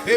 Hi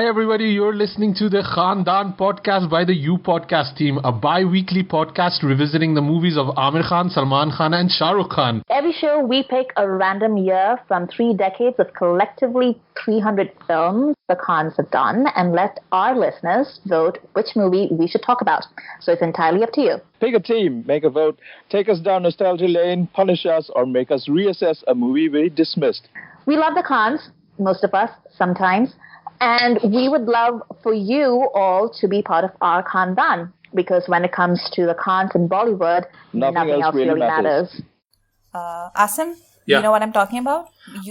everybody, you're listening to the Khandaan podcast by the You Podcast team, a bi-weekly podcast revisiting the movies of Amir Khan, Salman Khan and Shahrukh Khan. Every show we pick a random year from 3 decades of collectively 300 films the Khans have done and let our listeners vote which movie we should talk about. So it's entirely up to you. Pick a team, make a vote, take us down nostalgia lane, punish us, or make us reassess a movie we dismissed. We love the Khans, most of us, sometimes. And we would love for you all to be part of our Khandaan, because when it comes to the Khans in Bollywood, nothing else really matters. Asim, yeah. You know what I'm talking about?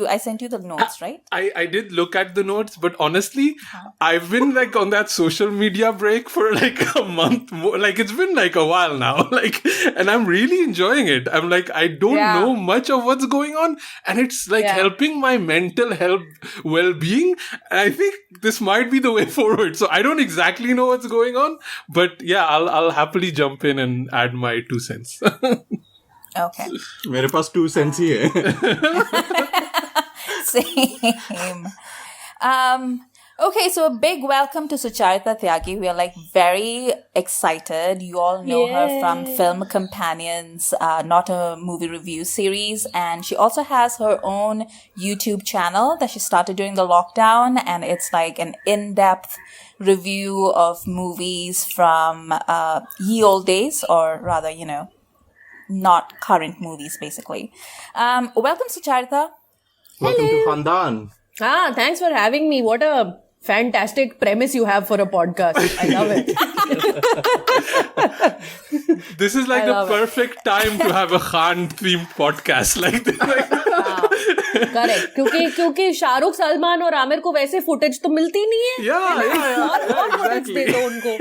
I sent you the notes, right? I did look at the notes, but honestly, I've been like on that social media break for like a month more. Like it's been like a while now. Like, and I'm really enjoying it. I'm like, I don't know much of what's going on, and it's like helping my mental health well-being. And I think this might be the way forward. So I don't exactly know what's going on, but yeah, I'll happily jump in and add my 2 cents. Okay. मेरे पास 2 cents ही है. Same. Okay, so a big welcome to Sucharita Tyagi. We are like very excited. You all know her from Film Companions, Not a Movie Review series. And she also has her own YouTube channel that she started during the lockdown. And it's like an in-depth review of movies from ye old days, or rather, not current movies, basically. Welcome, Sucharita. Welcome to Khandaan. Thanks for having me. What a fantastic premise you have for a podcast. I love it. This is like the perfect time to have a Khan-themed podcast like this. Correct क्योंकि शाहरुख सलमान और आमिर को वैसे footage तो मिलती नहीं है. और footage दे दो उनको.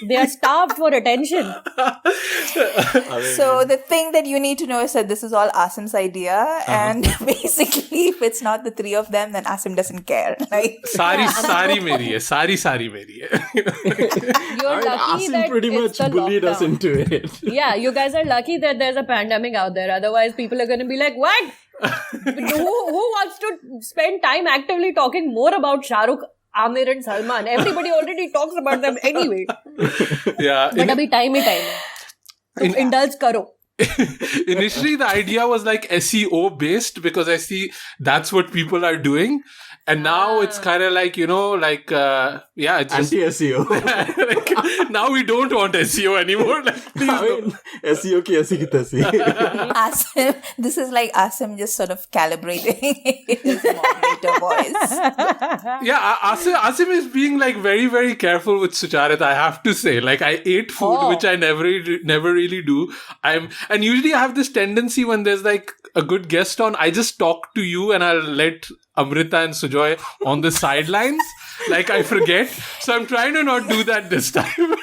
They are starved for attention. So the thing that you need to know is that this is all Asim's idea, and basically if it's not the 3 of them, then Asim doesn't care. Like सारी मेरी है, सारी मेरी है. You're lucky Asim that pretty much bullied us into it. Yeah, you guys are lucky that there's a pandemic out there. Otherwise, people are going to be like, what? Who wants to spend time actively talking more about Shahrukh, Amir and Salman? Everybody already talks about them anyway. Yeah. But abhi time hi time hai. Indulge karo. Initially, the idea was like SEO based, because I see that's what people are doing. And now it's kind of like, it's Anti-SEO. like, now we don't want SEO anymore. Like, SEO ki aisi ki taisi. Asim, this is like Asim just sort of calibrating his moderator voice. Yeah, Asim is being like very, very careful with Sucharita, I have to say. Like, I ate food, which I never really do. And usually I have this tendency when there's like a good guest on, I just talk to you and I'll let Amrita and Sujoy on the sidelines. Like, I forget. So I'm trying to not do that this time.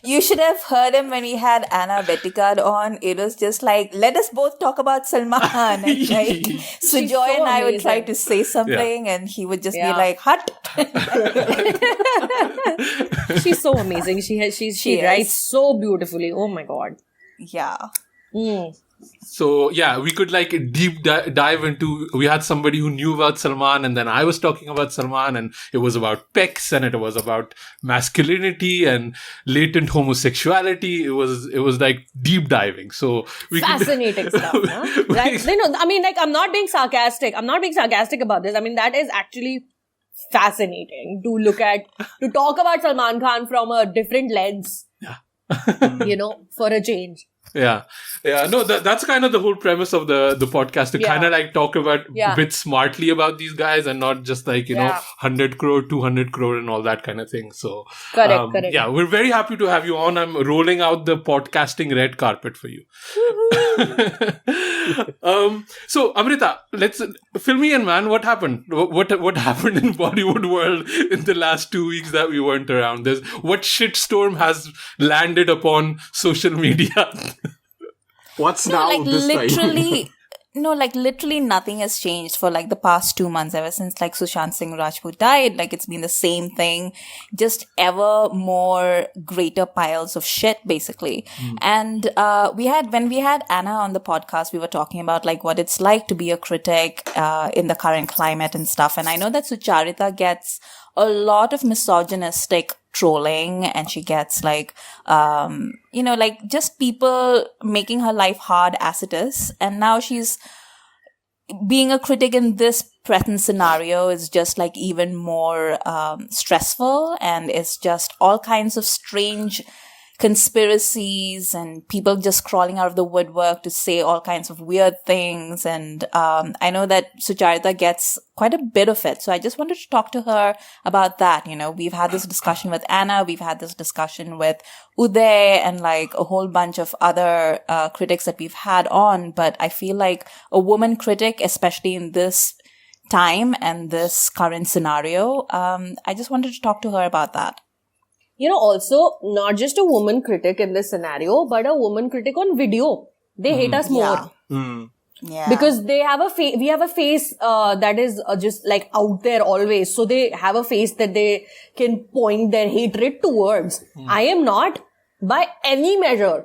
You should have heard him when we had Anna Bettikad on. It was just like, let us both talk about Salman. And like, Sujoy so and I would amazing. try to say something and he would just be like, hut. She's so amazing. She writes so beautifully. Oh my God. Yeah. So, yeah, we could like deep dive into, we had somebody who knew about Salman, and then I was talking about Salman, and it was about pecs, and it was about masculinity and latent homosexuality. It was like deep diving. So we fascinating stuff, huh? Right? I mean, like, I'm not being sarcastic about this. I mean, that is actually fascinating to talk about Salman Khan from a different lens. Yeah. For a change. Yeah. No, that's kind of the whole premise of the podcast, to kind of like talk about a bit smartly about these guys and not just like, 100 crore, 200 crore and all that kind of thing. So, correct. Yeah, we're very happy to have you on. I'm rolling out the podcasting red carpet for you. So, Amrita, let's fill me in, man. What happened? What happened in Bollywood world in the last 2 weeks that we weren't around? What shitstorm has landed upon social media? What's now like this literally, time? No, like literally nothing has changed for like the past 2 months, ever since like Sushant Singh Rajput died. Like it's been the same thing, just ever more greater piles of shit, basically. And when we had Anna on the podcast, we were talking about like what it's like to be a critic in the current climate and stuff. And I know that Sucharita gets a lot of misogynistic trolling, and she gets like, like just people making her life hard as it is. And now she's being a critic in this present scenario is just like even more stressful, and it's just all kinds of strange conspiracies and people just crawling out of the woodwork to say all kinds of weird things. And I know that Sucharita gets quite a bit of it. So I just wanted to talk to her about that. We've had this discussion with Anna, we've had this discussion with Uday and like a whole bunch of other critics that we've had on. But I feel like a woman critic, especially in this time and this current scenario, I just wanted to talk to her about that. Also, not just a woman critic in this scenario, but a woman critic on video. They hate us more. Yeah. Because they have we have a face that is just like out there always. So they have a face that they can point their hatred towards. I am not, by any measure,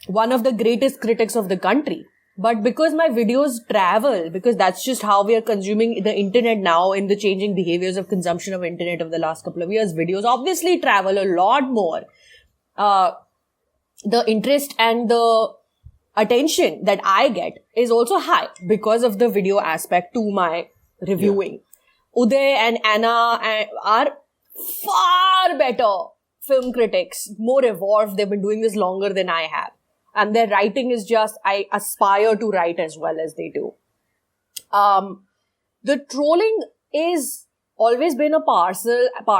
one of the greatest critics of the country. But because my videos travel, because that's just how we are consuming the internet now in the changing behaviors of consumption of internet of the last couple of years, videos obviously travel a lot more. The interest and the attention that I get is also high because of the video aspect to my reviewing. Yeah. Uday and Anna are far better film critics, more evolved. They've been doing this longer than I have. And their writing is just, I aspire to write as well as they do. The trolling is always been a part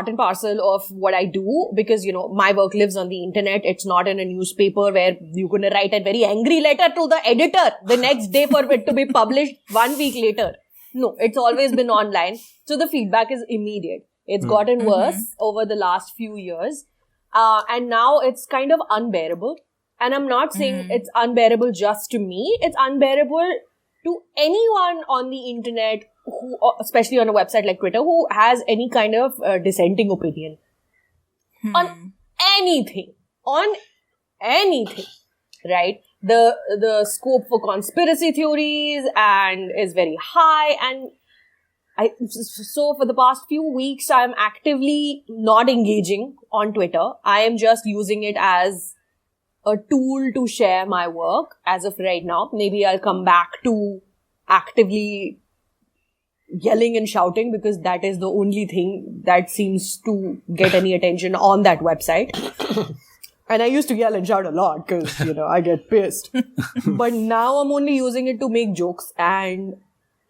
and parcel of what I do because, my work lives on the internet. It's not in a newspaper where you're going to write a very angry letter to the editor the next day for it to be published 1 week later. No, it's always been online. So the feedback is immediate. It's gotten worse over the last few years. And now it's kind of unbearable. And I'm not saying it's unbearable just to me. It's unbearable to anyone on the internet, who, especially on a website like Twitter, who has any kind of dissenting opinion on anything, right? The scope for conspiracy theories and is very high. And so for the past few weeks, I'm actively not engaging on Twitter. I am just using it as a tool to share my work as of right now. Maybe I'll come back to actively yelling and shouting because that is the only thing that seems to get any attention on that website. And I used to yell and shout a lot because, I get pissed. But now I'm only using it to make jokes and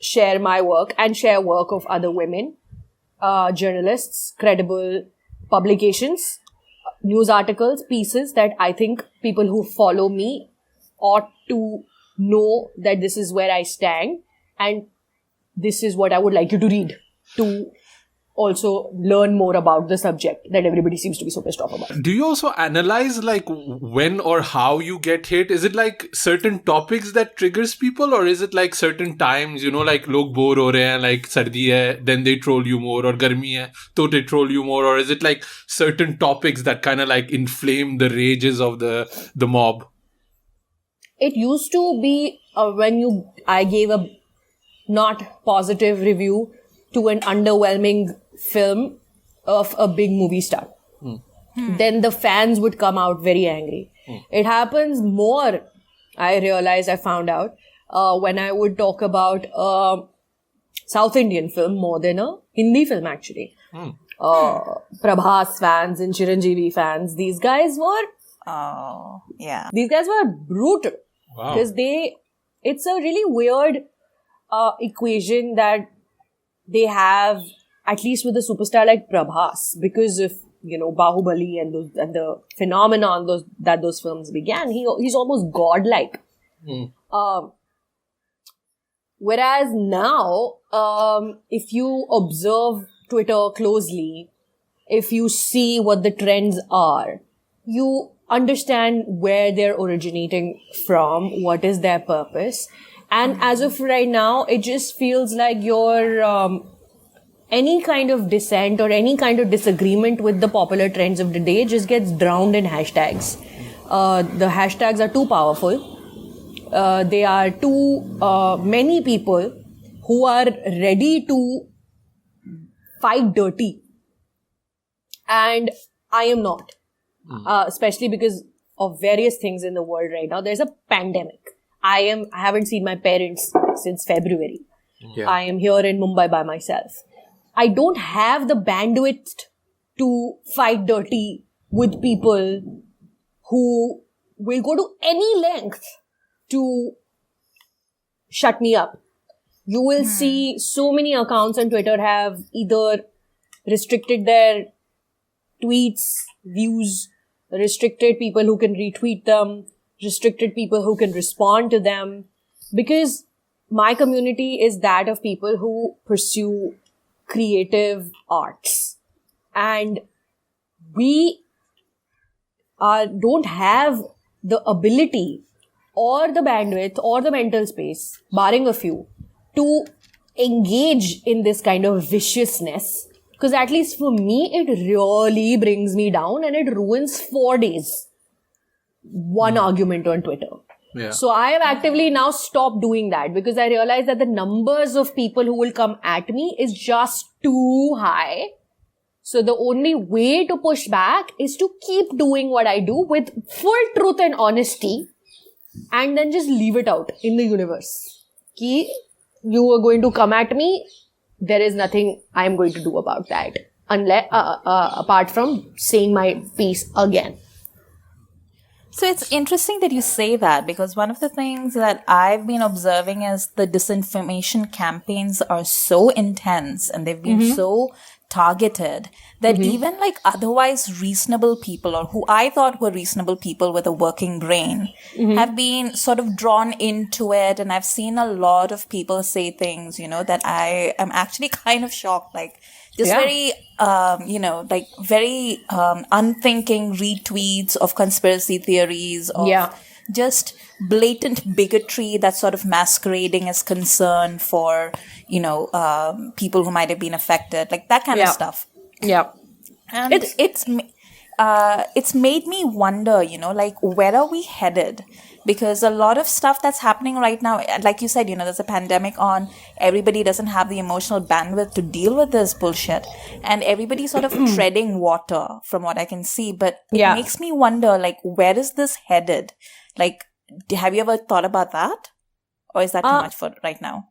share my work and share work of other women, journalists, credible publications, news articles, pieces that I think people who follow me ought to know that this is where I stand and this is what I would like you to read to also learn more about the subject that everybody seems to be so pissed off about. Do you also analyze like when or how you get hit? Is it like certain topics that triggers people, or is it like certain times, like log bore ho rahe hain, like sardi hai, then they troll you more, or garmi hai, to they troll you more, or is it like certain topics that kind of like inflame the rages of the mob? It used to be when I gave a not positive review to an underwhelming film of a big movie star. Then the fans would come out very angry. It happens more, I found out, when I would talk about a South Indian film more than a Hindi film actually. Prabhas fans and Chiranjeevi fans, these guys were... These guys were brutal. Wow. Because it's a really weird equation that they have, at least with a superstar like Prabhas, because of, Bahubali and the phenomenon that those films began. He's almost godlike. Whereas now, if you observe Twitter closely, if you see what the trends are, you understand where they're originating from, what is their purpose. And as of right now, it just feels like your any kind of dissent or any kind of disagreement with the popular trends of the day just gets drowned in hashtags. The hashtags are too powerful. They are too many people who are ready to fight dirty. And I am not. Especially because of various things in the world right now. There's a pandemic. I haven't seen my parents since February. Yeah. I am here in Mumbai by myself. I don't have the bandwidth to fight dirty with people who will go to any length to shut me up. You will see so many accounts on Twitter have either restricted their tweets, views, restricted people who can retweet them, restricted people who can respond to them. Because my community is that of people who pursue creative arts. And we don't have the ability or the bandwidth or the mental space, barring a few, to engage in this kind of viciousness. Because at least for me, it really brings me down and it ruins 4 days. One argument on Twitter. Yeah. So I have actively now stopped doing that because I realize that the numbers of people who will come at me is just too high. So the only way to push back is to keep doing what I do with full truth and honesty and then just leave it out in the universe. Ki you are going to come at me, there is nothing I am going to do about that unless apart from saying my piece again. So it's interesting that you say that because one of the things that I've been observing is the disinformation campaigns are so intense and they've been so targeted that even like otherwise reasonable people or who I thought were reasonable people with a working brain have been sort of drawn into it. And I've seen a lot of people say things, that I am actually kind of shocked. Like just very, very unthinking retweets of conspiracy theories of just blatant bigotry that's sort of masquerading as concern for, people who might have been affected, like that kind of stuff. Yeah. And it's made me wonder, where are we headed? Because a lot of stuff that's happening right now, like you said, there's a pandemic on, everybody doesn't have the emotional bandwidth to deal with this bullshit. And everybody's sort of treading water from what I can see. But it makes me wonder, where is this headed? Have you ever thought about that? Or is that too much for right now?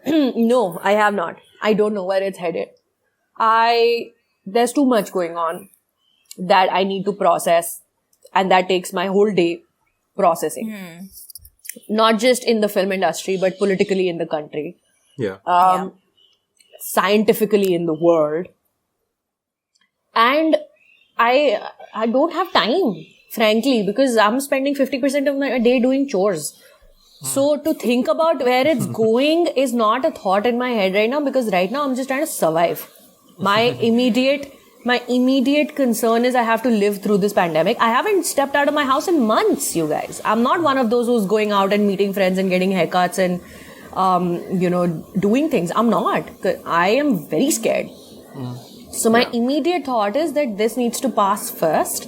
No, I have not. I don't know where it's headed. There's too much going on that I need to process. And that takes my whole day processing. Not just in the film industry, but politically in the country. Yeah. Scientifically in the world. And I don't have time, frankly, because I'm spending 50% of my day doing chores. So to think about where it's going is not a thought in my head right now because right now I'm just trying to survive. My immediate concern is I have to live through this pandemic. I haven't stepped out of my house in months, you guys. I'm not one of those who's going out and meeting friends and getting haircuts and, doing things. I'm not. I am very scared. So my immediate thought is that this needs to pass first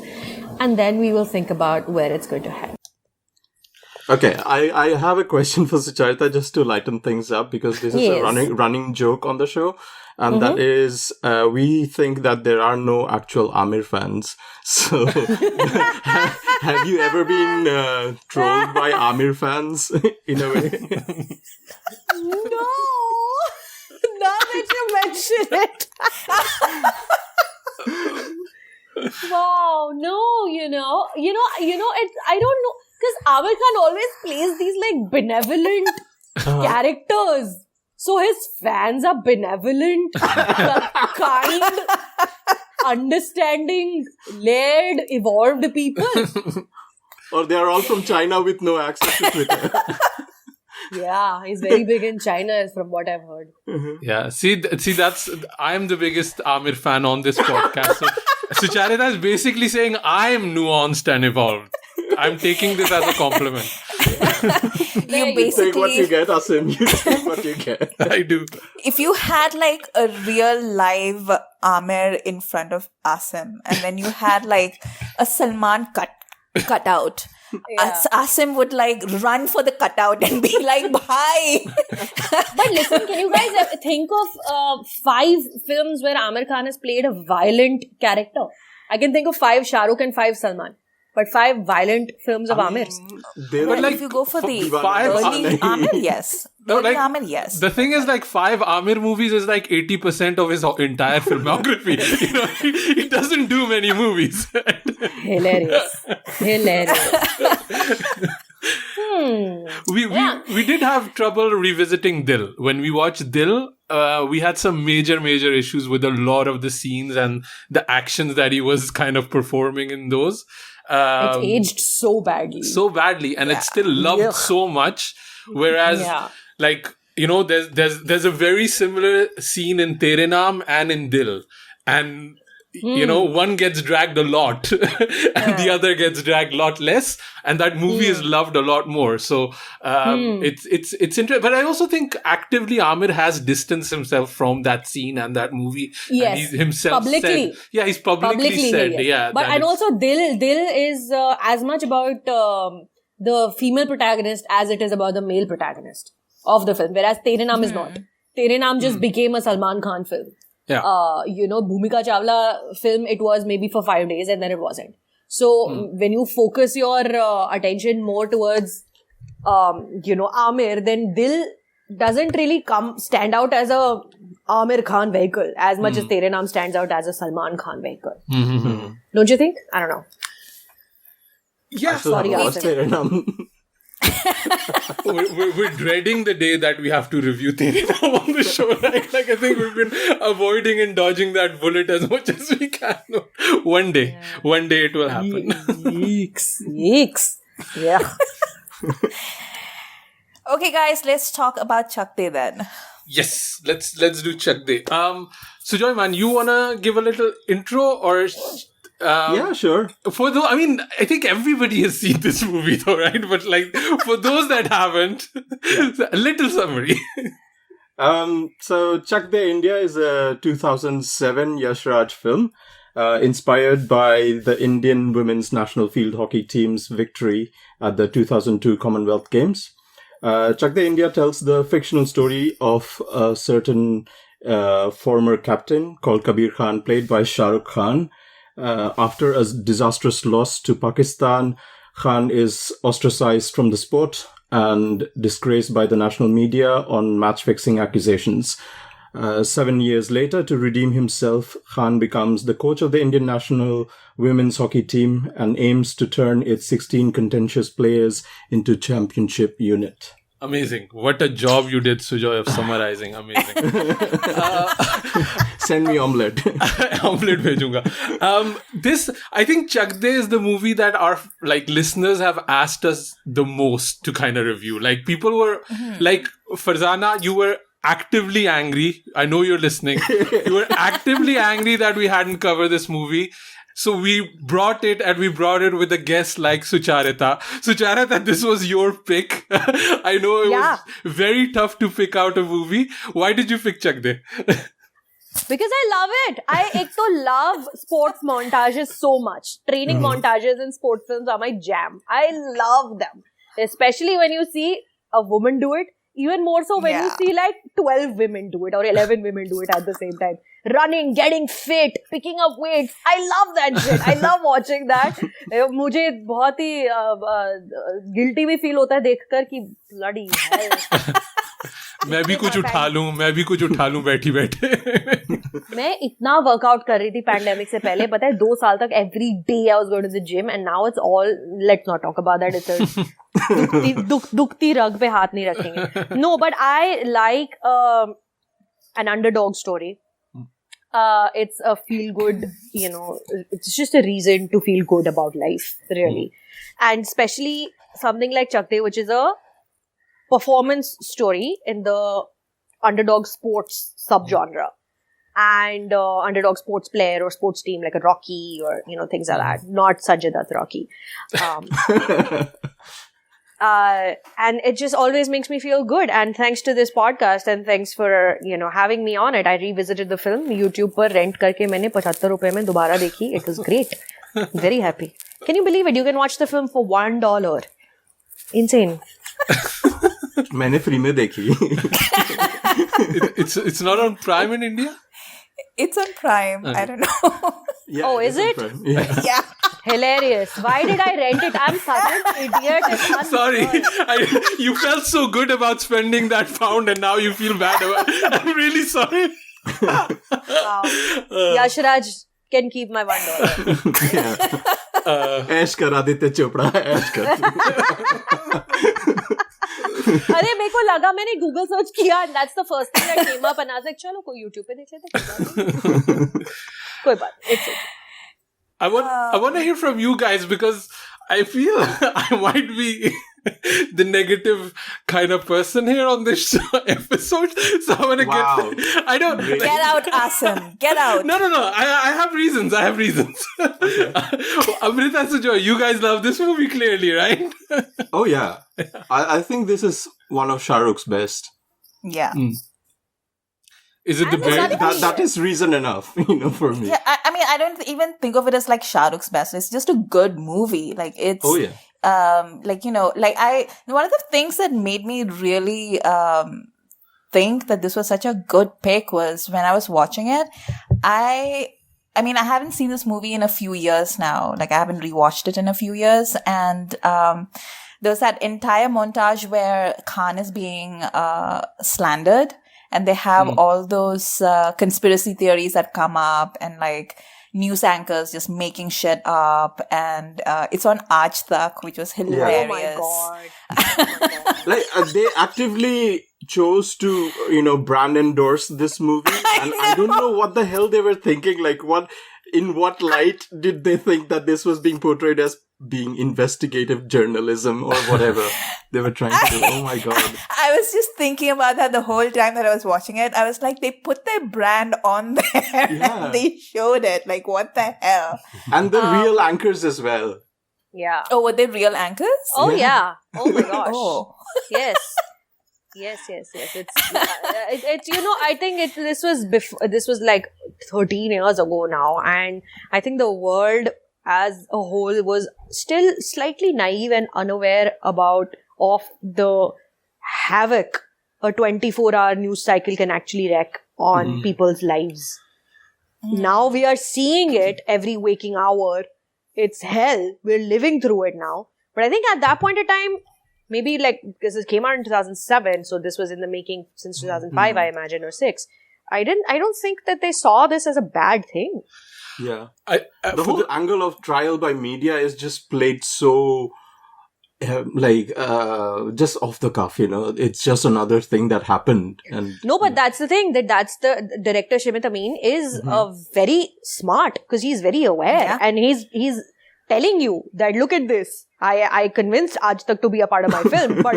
and then we will think about where it's going to head. Okay, I have a question for Sucharita just to lighten things up because this is a running joke on the show. And that is, we think that there are no actual Amir fans. So, have you ever been trolled by Amir fans in a way? No! Now that you mention it. Wow, no, it's, I don't know. Because Amir Khan always plays these benevolent characters. So his fans are benevolent, kind, understanding, layered, evolved people. Or they are all from China with no access to Twitter. Yeah, he's very big in China, from what I've heard. Yeah, see, I'm the biggest Amir fan on this podcast. So Sucharita is basically saying I'm nuanced and evolved. I'm taking this as a compliment. You basically take what you get, Asim. You take what you get. I do. if you had like a real live Amir in front of Asim, and then you had like a Salman cutout, Asim would like run for the cutout and be like, "Bye." But listen, can you guys think of 5 films where Amir Khan has played a violent character? I can think of 5 Shahrukh and 5 Salman. But 5 violent films of Amir. But like, if you go for the 5 early Amir, yes. No, Early like, Amir, yes. The thing is, like, 5 Amir movies is like 80% of his entire filmography. You know, he doesn't do many movies. Hilarious. We did have trouble revisiting Dil. When we watched Dil, we had some major issues with a lot of the scenes and the actions that he was kind of performing in those. It's aged so badly. And it's still loved so much. Whereas, like, you know, there's a very similar scene in Tere Naam and in Dil. And, you know, one gets dragged a lot and the other gets dragged a lot less. And that movie is loved a lot more. So, it's interesting. But I also think actively Amir has distanced himself from that scene and that movie. Yes. And he's himself publicly. He's publicly said. Yes. Yeah. But and also Dil is as much about the female protagonist as it is about the male protagonist of the film. Whereas Tere Naam is not. Tere Naam just became a Salman Khan film. Yeah. You know, Bhumika Chawla film, it was maybe for 5 days and then it wasn't. So when you focus your attention more towards, you know, Amir, then Dil doesn't really stand out as a Amir Khan vehicle as much as Tere Naam stands out as a Salman Khan vehicle. Don't you think? I don't know. Yeah. Sorry, Tere Naam. We're dreading the day that we have to review Tere Naam on the show. Like I think we've been avoiding and dodging that bullet as much as we can. One day it will happen. Yeeks. Yeah. Okay, guys, let's talk about Chak then. Yes, let's do Chak. Sujoy, man, you wanna give a little intro or? Yeah, sure. I think everybody has seen this movie though, right? But like, for those that haven't, a little summary. So Chak De India is a 2007 Yash Raj film, inspired by the Indian women's national field hockey team's victory at the 2002 Commonwealth Games. Chak De India tells the fictional story of a certain former captain called Kabir Khan, played by Shahrukh Khan. After a disastrous loss to Pakistan, Khan is ostracized from the sport and disgraced by the national media on match-fixing accusations. 7 years later, to redeem himself, Khan becomes the coach of the Indian national women's hockey team and aims to turn its 16 contentious players into championship unit. Amazing. What a job you did, Sujoy, of summarizing. Amazing. Send me omelette. Omelette bhejunga. I think Chak De is the movie that our like listeners have asked us the most to kind of review. Like people were like, Farzana, you were actively angry. I know you're listening. You were actively angry that we hadn't covered this movie. So we brought it with a guest like Sucharita. Sucharita, this was your pick. I know it was very tough to pick out a movie. Why did you pick Chak De? Because I love it. I love sports montages so much. Training montages in sports films are my jam. I love them. Especially when you see a woman do it. Even more so when you see like 12 women do it or 11 women do it at the same time. Running, getting fit, picking up weights. I love that shit. I love watching that. मुझे बहुत ही guilty भी feel होता है देखकर कि bloody hell. मैं भी कुछ उठा लूं बैठी बैठे. मैं इतना वर्कआउट कर रही थी पैंडेमिक से पहले, पता है 2 साल तक every day I was going to the gym and now it's all, let's not talk about that. It's a दुखती रग पे हाथ नहीं रखेंगे. No, but I like an underdog story. It's a feel good, you know, it's just a reason to feel good about life, really. And especially something like Chak De, which is a performance story in the underdog sports subgenre. And underdog sports player or sports team like a Rocky or, you know, things like that. Not Sajid Rocky. And it just always makes me feel good. And thanks to this podcast and thanks for, having me on it. I revisited the film. YouTube पर rent करके मैंने 75 रुपए में दोबारा देखी. It was great. Very happy. Can you believe it? You can watch the film for $1. Insane. मैंने free में देखी. It's not on Prime in India? It's on Prime. I don't know. Yeah, is it? Yeah. Hilarious. Why did I rent it? I'm such an idiot. Sorry. You felt so good about spending that pound and now you feel bad about it. I'm really sorry. Wow. Yashraj can keep my $1. ऐश करा देते चोपड़ा ऐश कर अरे मेरे को लगा मैंने Google search किया and that's the first thing that came up and I was like चलो कोई YouTube पे देख लेते कोई बात it's okay. I want to hear from you guys because I feel I might be the negative kind of person here on this episode. So I want to get... I don't... Get out, Asim. Get out. No. I have reasons. Okay. Amrita Sujoy, you guys love this movie clearly, right? Oh, yeah. I think this is one of Shahrukh's best. Yeah. Is it the best? That is reason enough, for me. Yeah, I mean, I don't even think of it as like Shahrukh's best. It's just a good movie. Like it's... Oh, yeah. One of the things that made me really think that this was such a good pick was when I was watching it. I haven't seen this movie in a few years now. Like, I haven't rewatched it in a few years. And there was that entire montage where Khan is being slandered. And they have all those conspiracy theories that come up and like news anchors just making shit up. And it's on Aaj Tak, which was hilarious. Oh my God. They actively chose to, brand endorse this movie. And I don't know what the hell they were thinking. Like, in what light did they think that this was being portrayed as being investigative journalism or whatever they were trying to do? Oh my God. I was just thinking about that the whole time that I was watching it. I was like, they put their brand on there and they showed it. Like, what the hell? And the real anchors as well. Yeah. Oh, were they real anchors? Oh, yeah. Oh my gosh. Oh. Yes. Yes. It's I think this was like 13 years ago now. And I think the world as a whole was still slightly naive and unaware of the havoc a 24-hour news cycle can actually wreak on people's lives. Now we are seeing it every waking hour. It's hell. We're living through it now. But I think at that point in time, maybe like, because it came out in 2007, so this was in the making since 2005, I imagine, or 6. I don't think that they saw this as a bad thing. Yeah. The whole angle of trial by media is just played so, just off the cuff, It's just another thing that happened. No, but that's the thing, that's the director, Shimit Amin, is very smart, because he's very aware. And he's telling you that, look at this. I convinced Aaj Tak to be a part of my film, but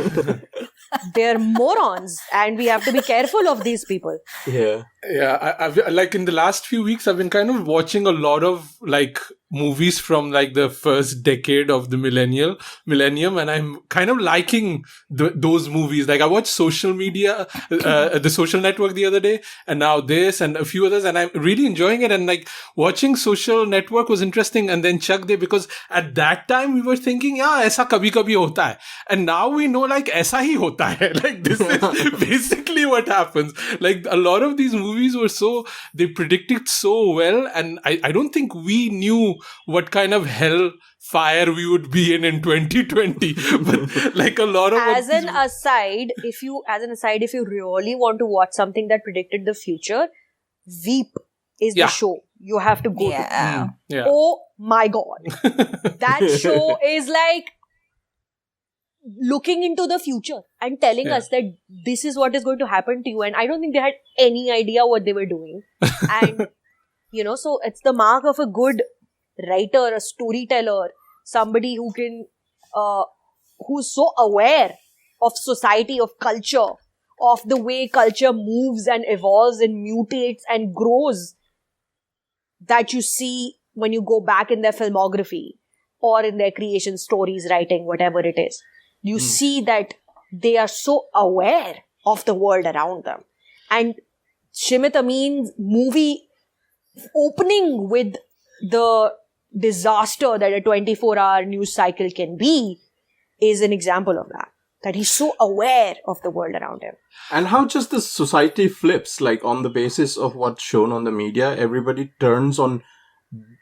they're morons and we have to be careful of these people. Yeah. Yeah. I've like in the last few weeks, I've been kind of watching a lot of like movies from like the first decade of the millennium, and I'm kind of liking those movies. Like I watched Social Media, The Social Network the other day, and now this and a few others, and I'm really enjoying it. And like watching Social Network was interesting, and then Chak Day, because at that time we were thinking, yeah, aisa kabhi kabhi hota hai, and now we know like aisa hi hota hai. Like this is basically what happens. Like a lot of these movies were they predicted so well, and I don't think we knew what kind of hellfire we would be in 2020. But like a lot of as an aside, if you really want to watch something that predicted the future, Veep is the show you have to go to. Yeah. Oh my God. That show is like looking into the future and telling us that this is what is going to happen to you. And I don't think they had any idea what they were doing. And, so it's the mark of a good writer, a storyteller, somebody who can, who's so aware of society, of culture, of the way culture moves and evolves and mutates and grows, that you see when you go back in their filmography or in their creation, stories, writing, whatever it is. you see that they are so aware of the world around them. And Shimit Amin's movie opening with the disaster that a 24-hour news cycle can be is an example of that. That he's so aware of the world around him. And how just the society flips, like on the basis of what's shown on the media, everybody turns on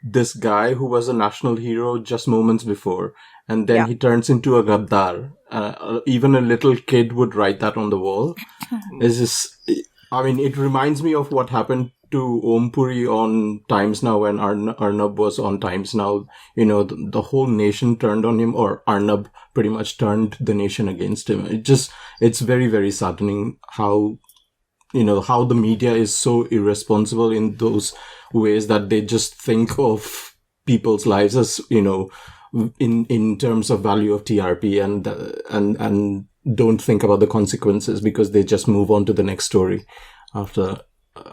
this guy who was a national hero just moments before, and then he turns into a gaddar. Even a little kid would write that on the wall. It reminds me of what happened to Om Puri on Times Now when Arnab was on Times Now. You know, the whole nation turned on him, or Arnab pretty much turned the nation against him. It's very, very saddening how the media is so irresponsible in those ways that they just think of people's lives as, in terms of value of TRP and don't think about the consequences because they just move on to the next story after.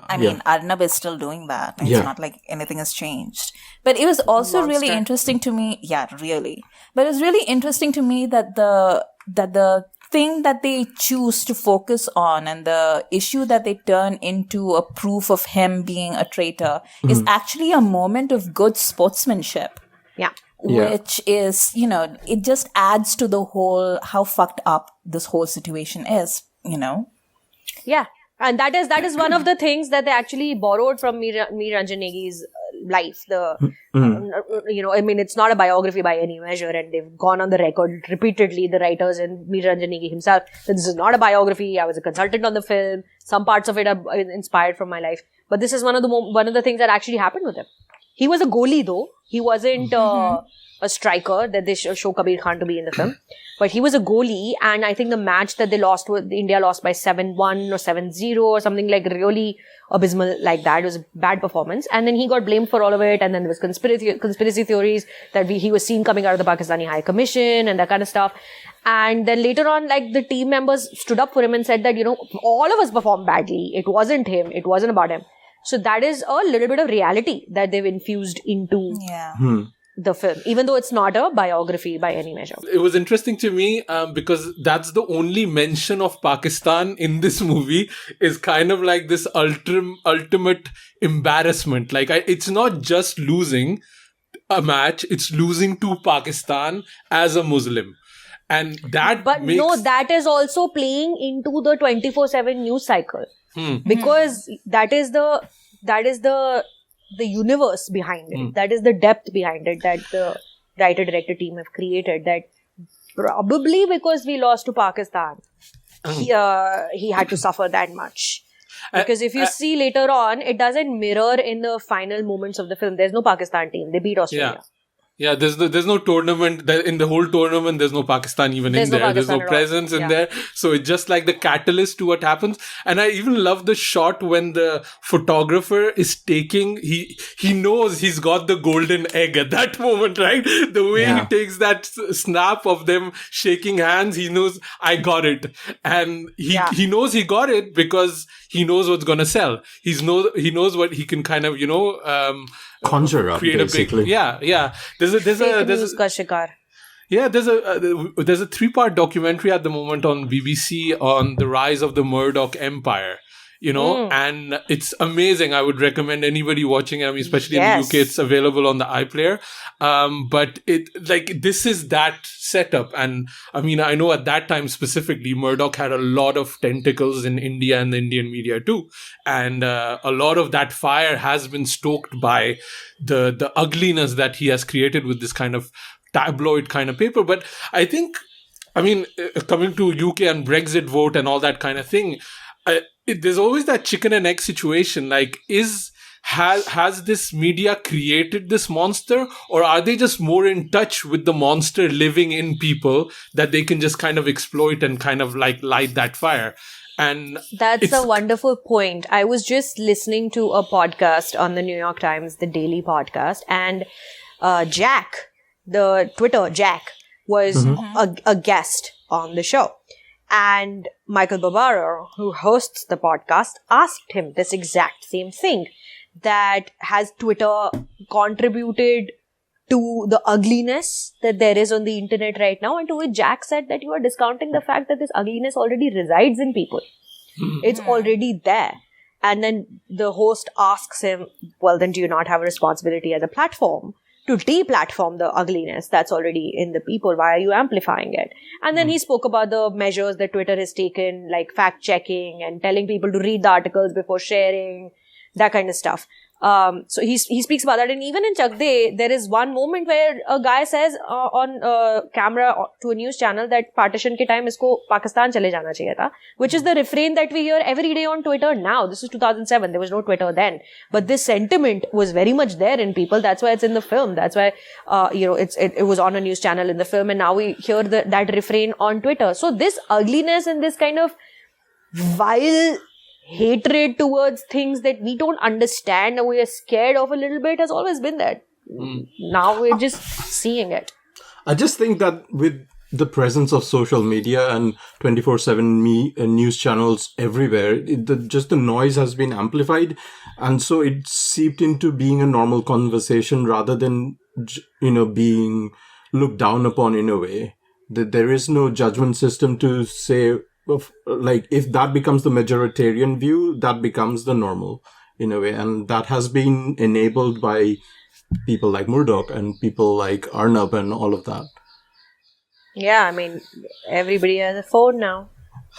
Arnab is still doing that. It's not like anything has changed. But it was also really interesting to me. Yeah, really. But it was really interesting to me that the thing that they choose to focus on and the issue that they turn into a proof of him being a traitor is actually a moment of good sportsmanship. Yeah. Which is, it just adds to the whole, how fucked up this whole situation is, Yeah. And that is one of the things that they actually borrowed from Mir Ranjan Negi's life. It's not a biography by any measure, and they've gone on the record repeatedly, the writers and Mir Ranjan Negi himself, that this is not a biography. I was a consultant on the film. Some parts of it are inspired from my life. But this is one of the things that actually happened with him. He was a goalie though. He wasn't a striker that they show Kabir Khan to be in the film. But he was a goalie, and I think the match that India lost by 7-1 or 7-0 or something like really abysmal like that. It was a bad performance. And then he got blamed for all of it, and then there was conspiracy theories that he was seen coming out of the Pakistani High Commission and that kind of stuff. And then later on, like, the team members stood up for him and said that, all of us performed badly. It wasn't him. It wasn't about him. So that is a little bit of reality that they've infused into the film, even though it's not a biography by any measure. It was interesting to me because that's the only mention of Pakistan in this movie is kind of like this ultimate embarrassment. Like, it's not just losing a match, it's losing to Pakistan as a Muslim. And that that is also playing into the 24/7 news cycle. Because that is the universe behind it. That is the depth behind it that the writer-director team have created. That probably because we lost to Pakistan, he had to suffer that much. Because if you see later on, it doesn't mirror in the final moments of the film. There's no Pakistan team. They beat Australia. Yeah, there's no tournament. In the whole tournament, there's no Pakistan even in there. There's no presence in there. So it's just like the catalyst to what happens. And I even love the shot when the photographer is taking, he knows he's got the golden egg at that moment, right? The way he takes that snap of them shaking hands, he knows, I got it. And he knows he got it because he knows what's going to sell. He knows what he can kind of, conjure up, basically. There's a 3-part documentary at the moment on BBC on the rise of the Murdoch empire. And it's amazing. I would recommend anybody watching it. I mean, especially in the UK, it's available on the iPlayer. But this is that setup. And I mean, I know at that time specifically, Murdoch had a lot of tentacles in India and the Indian media too. And a lot of that fire has been stoked by the ugliness that he has created with this kind of tabloid kind of paper. But I think, coming to UK and Brexit vote and all that kind of thing, there's always that chicken and egg situation. Like, has this media created this monster, or are they just more in touch with the monster living in people that they can just kind of exploit and kind of like light that fire? And that's a wonderful point. I was just listening to a podcast on the New York Times, the Daily Podcast, and Jack, the Twitter Jack, was a guest on the show. And Michael Barbaro, who hosts the podcast, asked him this exact same thing. That has Twitter contributed to the ugliness that there is on the internet right now. And to which Jack said that you are discounting the fact that this ugliness already resides in people. It's already there. And then the host asks him, well, then do you not have a responsibility as a platform to deplatform the ugliness that's already in the people? Why are you amplifying it? And then he spoke about the measures that Twitter has taken, like fact checking and telling people to read the articles before sharing, that kind of stuff. So he speaks about that. And even in Chak De, there is one moment where a guy says on camera to a news channel that partition ke time isko Pakistan chale jana chahiye tha, which is the refrain that we hear every day on Twitter now. This is 2007. There was no Twitter then. But this sentiment was very much there in people. That's why it's in the film. That's why, it was on a news channel in the film. And now we hear that refrain on Twitter. So this ugliness and this kind of vile hatred towards things that we don't understand and we are scared of a little bit has always been there. Now we're just seeing it. I just think that with the presence of social media and 24/7 news channels everywhere, just the noise has been amplified, and so it seeped into being a normal conversation rather than being looked down upon in a way. That there is no judgment system to say, like, if that becomes the majoritarian view, that becomes the normal in a way. And that has been enabled by people like Murdoch and people like Arnab and all of that. Yeah, I mean, everybody has a phone now,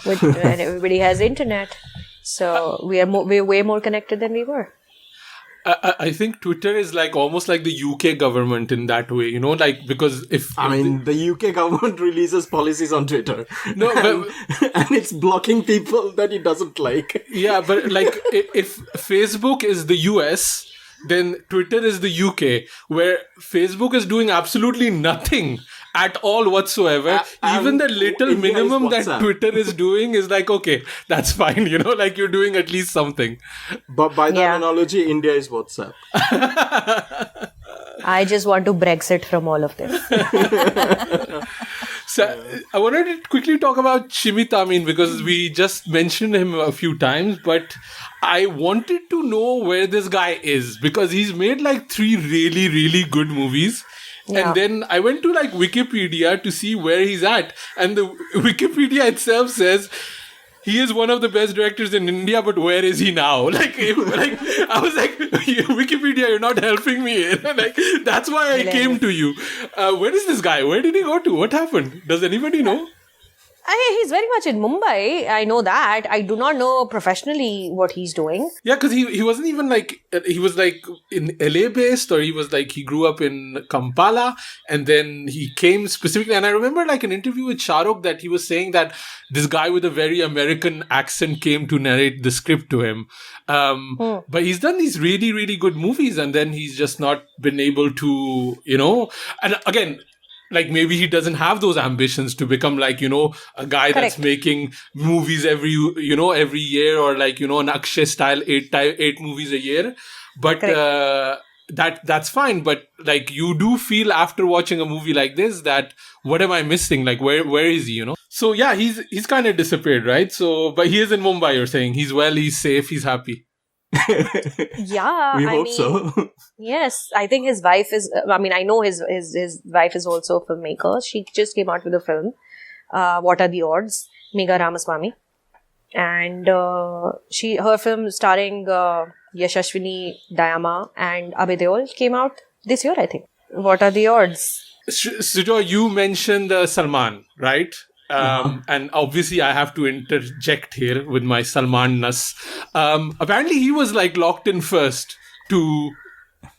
and everybody has internet. So we're way more connected than we were. I think Twitter is like almost like the UK government in that way, because the UK government releases policies on Twitter. No, and it's blocking people that it doesn't like. Yeah, but like if Facebook is the US, then Twitter is the UK, where Facebook is doing absolutely nothing at all whatsoever. Even the little India minimum that Twitter is doing is like, okay, that's fine, like you're doing at least something. But by that analogy, India is WhatsApp. I just want to Brexit from all of this. So I wanted to quickly talk about Shimit Amin because we just mentioned him a few times, but I wanted to know where this guy is because he's made like 3 really, really good movies. Yeah. And then I went to like Wikipedia to see where he's at. And the Wikipedia itself says he is one of the best directors in India, but where is he now? I was like, Wikipedia, you're not helping me. That's why I came to you. Where is this guy? Where did he go to? What happened? Does anybody know? He's very much in Mumbai. I know that. I do not know professionally what he's doing. Yeah, because he wasn't even he was like in LA based, or he was like, he grew up in Kampala and then he came specifically. And I remember like an interview with Shahrukh that he was saying that this guy with a very American accent came to narrate the script to him. But he's done these really, really good movies and then he's just not been able to, and again, like maybe he doesn't have those ambitions to become like, a guy that's making movies every year or like, an Akshay style 8 movies a year. But that's fine. But like you do feel after watching a movie like this that what am I missing? Like where is he, So yeah, he's kind of disappeared, right? So, but he is in Mumbai, you're saying. He's well, he's safe, he's happy. Yeah, we hope so. Yes, I think his wife is. I know his wife is also a filmmaker. She just came out with a film. What Are the Odds? Megha Ramaswamy, and her film starring Yashashwini Dayama and Abhay Deol came out this year, I think. What Are the Odds? Sujo, you mentioned Salman, right? And obviously I have to interject here with my Salman-ness. Apparently he was like locked in first to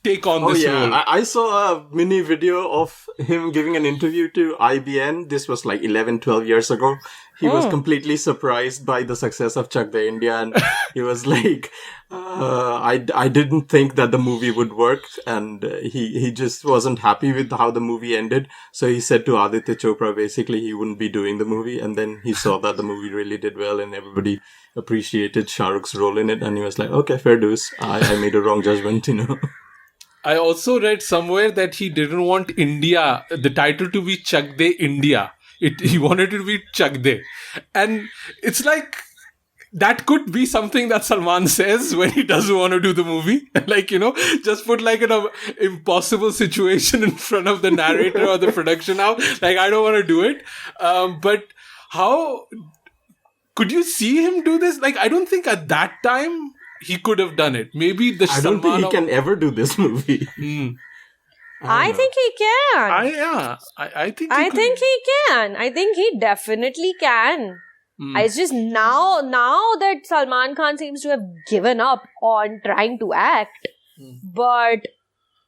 take on this role. I saw a mini video of him giving an interview to IBN. This was like 11-12 years ago. He was completely surprised by the success of Chak De India, and he was like, I didn't think that the movie would work, and he just wasn't happy with how the movie ended. So he said to Aditya Chopra basically he wouldn't be doing the movie, and then he saw that the movie really did well and everybody appreciated Shahrukh's role in it, and he was like, okay, fair dues. I made a wrong judgment, I also read somewhere that he didn't want India, the title to be Chak De India. He wanted it to be Chak De. And it's like, that could be something that Salman says when he doesn't want to do the movie. Like, just put like an impossible situation in front of the narrator or the production house. Like, I don't want to do it. But how could you see him do this? Like, I don't think at that time he could have done it. Maybe I don't think he can ever do this movie. I think he can. I think he can. I think he definitely can. It's just now that Salman Khan seems to have given up on trying to act. But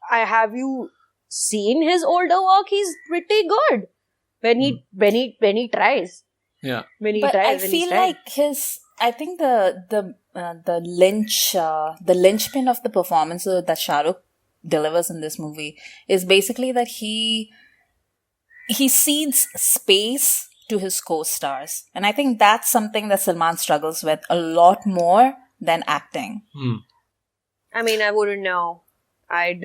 have you seen his older work? He's pretty good when he tries. Yeah. When he but tries. I feel like I think the linchpin of the performance that Shahrukh delivers in this movie is basically that he cedes space to his co-stars, and I think that's something that Salman struggles with a lot more than acting. I mean, I wouldn't know. I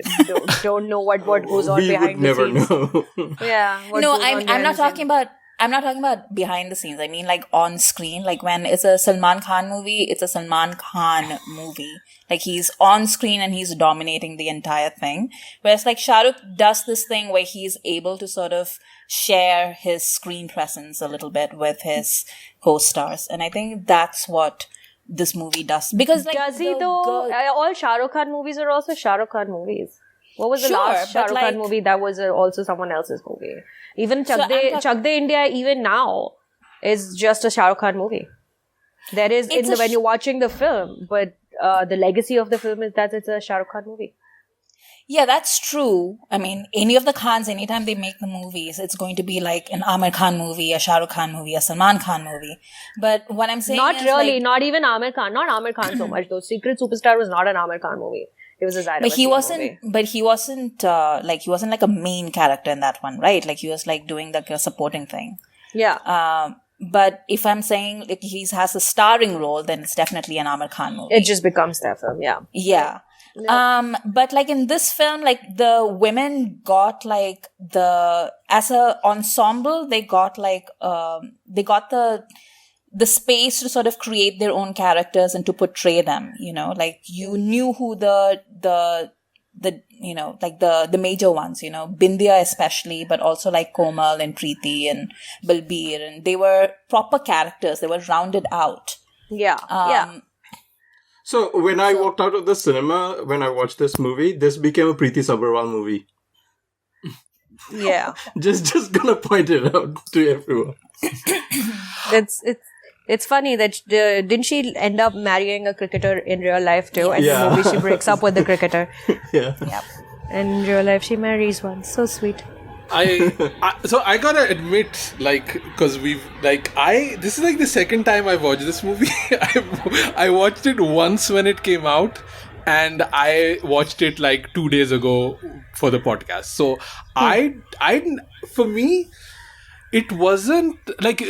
don't know what goes on behind the scenes. We would never know. Yeah. No, I'm not talking about behind the scenes. I mean, like on screen. Like when it's a Salman Khan movie, it's a Salman Khan movie. Like he's on screen and he's dominating the entire thing. Whereas like Shahrukh does this thing where he's able to sort of share his screen presence a little bit with his co-stars. And I think that's what this movie does. Because like, does he though? All Shahrukh Khan movies are also Shahrukh Khan movies. What was the last Shahrukh Khan movie that was also someone else's movie? Even Chak De India, even now, is just a Shahrukh Khan movie. There is, when you're watching the film, but the legacy of the film is that it's a Shahrukh Khan movie. Yeah, that's true. I mean, any of the Khans, anytime they make the movies, it's going to be like an Amir Khan movie, a Shahrukh Khan movie, a Salman Khan movie. But what I'm saying is really, not even Amir Khan. Not Amir Khan so much though. Secret Superstar was not an Amir Khan movie. It was a Zaira movie. But he wasn't like a main character in that one, right? Like he was like doing like a supporting thing. Yeah. But if I'm saying like he has a starring role, then it's definitely an Amir Khan movie. It just becomes their film, yeah. Yeah. Yeah. But like in this film, like the women got like as a ensemble, they got like, they got the space to sort of create their own characters and to portray them, like you knew who the major ones, Bindya especially, but also like Komal and Preeti and Balbir, and they were proper characters. They were rounded out. Yeah. Yeah. So when I walked out of the cinema, when I watched this movie, this became a Preeti Sabharwal movie. Yeah. just gonna point it out to everyone. It's funny that didn't she end up marrying a cricketer in real life too? And in the movie she breaks up with the cricketer. Yeah. Yep. And in real life she marries one. So sweet. So I gotta admit, like, because this is like the second time I've watched this movie. I watched it once when it came out, and I watched it like 2 days ago for the podcast. So for me, it wasn't like,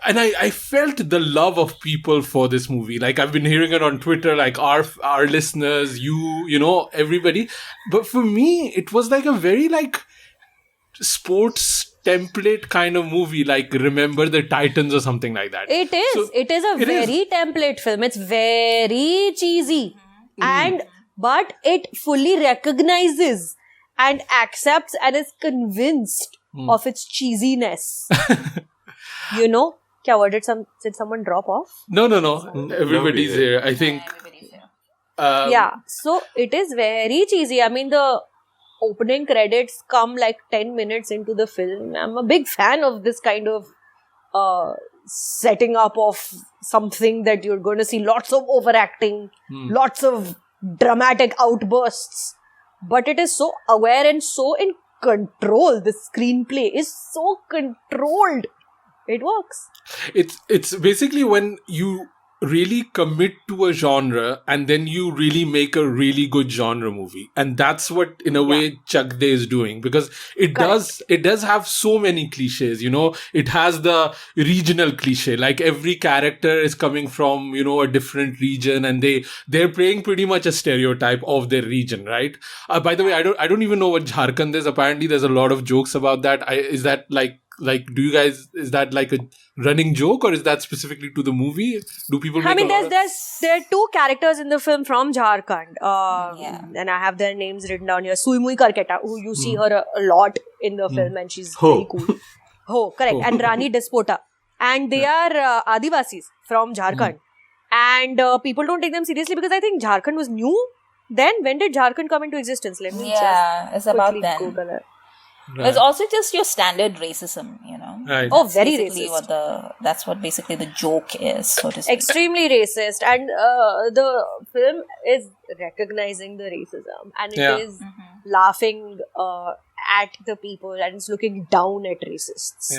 and I felt the love of people for this movie. Like I've been hearing it on Twitter, like our listeners, everybody. But for me, it was like a very like sports template kind of movie, like Remember the Titans or something like that. It is. So it is a very template film. It's very cheesy. But it fully recognizes and accepts and is convinced of its cheesiness. Did someone drop off? No. Everybody's here. I think. So it is very cheesy. I mean, the opening credits come like 10 minutes into the film. I'm a big fan of this kind of setting up of something that you're going to see lots of overacting, lots of dramatic outbursts. But it is so aware and so in control. The screenplay is so controlled. It works. It's basically when you really commit to a genre and then you really make a really good genre movie, and that's what in a way Chak De is doing, because it does have so many cliches. It has the regional cliche, like every character is coming from a different region, and they're playing pretty much a stereotype of their region, right? By the way, I don't even know what Jharkhand is. Apparently there's a lot of jokes about that. Is that like do you guys, is that like a running joke, or is that specifically to the movie? Do people make there are two characters in the film from Jharkhand. And I have their names written down here. Suimui Karketa, who you see her a lot in the film, and she's very cool. Correct. And Rani Despota. And they are Adivasis from Jharkhand. And people don't take them seriously because I think Jharkhand was new. Then, when did Jharkhand come into existence? Let me just it's about then. Google it. Right. It's also just your standard racism, Right. Oh, very racist. That's what basically the joke is, so to speak. Extremely racist. And the film is recognizing the racism. And it is laughing at the people, and it's looking down at racists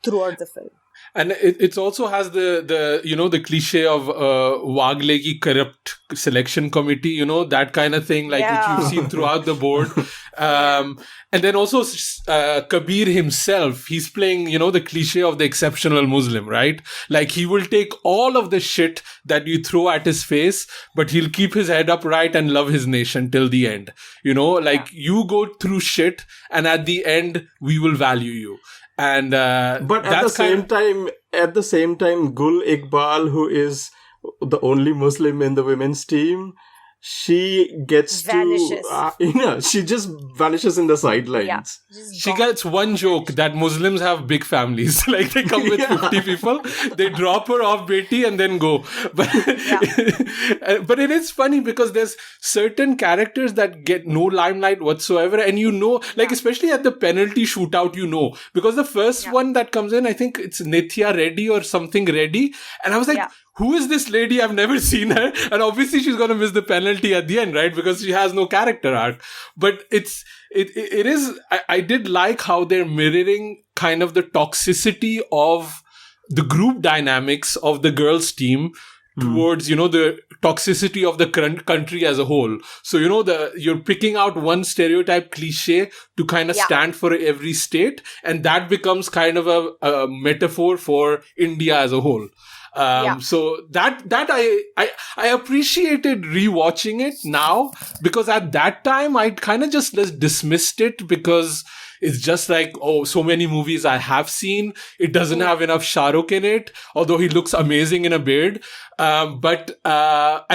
throughout the film. And it also has the cliche of Waglegi corrupt selection committee, that kind of thing, which you've seen throughout the board. And then also Kabir himself, he's playing, the cliche of the exceptional Muslim, right? Like, he will take all of the shit that you throw at his face, but he'll keep his head upright and love his nation till the end. You go through shit, and at the end, we will value you. And but at the same time, Gul Iqbal, who is the only Muslim in the women's team, she gets vanishes. She just vanishes in the sidelines. She gets one joke that Muslims have big families. Like, they come with 50 people, they drop her off Beti and then go. But but it is funny because there's certain characters that get no limelight whatsoever, and especially at the penalty shootout, because the first one that comes in, I think it's Nithya Reddy or something Reddy, and I was like, who is this lady? I've never seen her. And obviously she's going to miss the penalty at the end, right? Because she has no character arc. But it is, I did like how they're mirroring kind of the toxicity of the group dynamics of the girls' team towards, the toxicity of the country as a whole. So, you're picking out one stereotype cliche to kind of stand for every state. And that becomes kind of a metaphor for India as a whole. So that I appreciated rewatching it now, because at that time I kind of just dismissed it because it's just like, so many movies I have seen. It doesn't have enough Shahrukh in it, although he looks amazing in a beard. And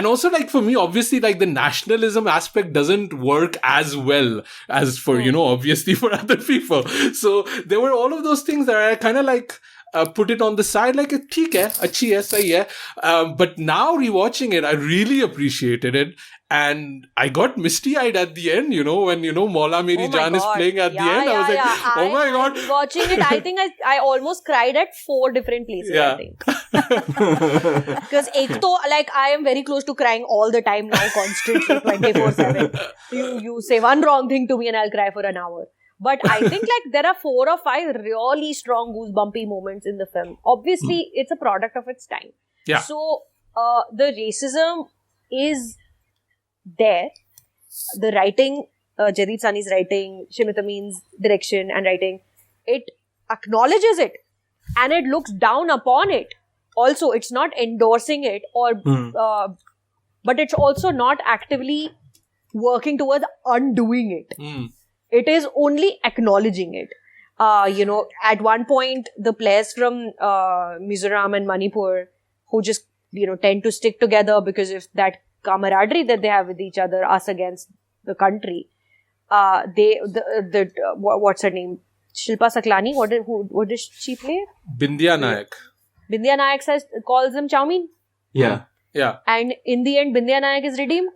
also, like, for me, obviously, like, the nationalism aspect doesn't work as well as for, obviously for other people. So there were all of those things that I kind of like, put it on the side, like, theek hai, achhi hai, sahi hai. But now rewatching it, I really appreciated it. And I got misty-eyed at the end, when, Maula Meri Jaan is playing at the end. I was like, oh my God. Watching it, I think I almost cried at 4 different places, I think. Because I am very close to crying all the time now, constantly, 24/7. You say one wrong thing to me and I'll cry for an hour. But I think there are 4 or 5 really strong goosebumpy moments in the film. Obviously, it's a product of its time. Yeah. So, the racism is there. The writing, Jadid Sani's writing, Shimit Amin's direction and writing, it acknowledges it. And it looks down upon it. Also, it's not endorsing it, but it's also not actively working towards undoing it. It is only acknowledging it. At one point, the players from Mizoram and Manipur, who just, tend to stick together because of that camaraderie that they have with each other, us against the country. What's her name? Shilpa Saklani. What does she play? Bindya Nayak. Bindya Nayak calls them Chowmein. Yeah. And in the end, Bindya Nayak is redeemed.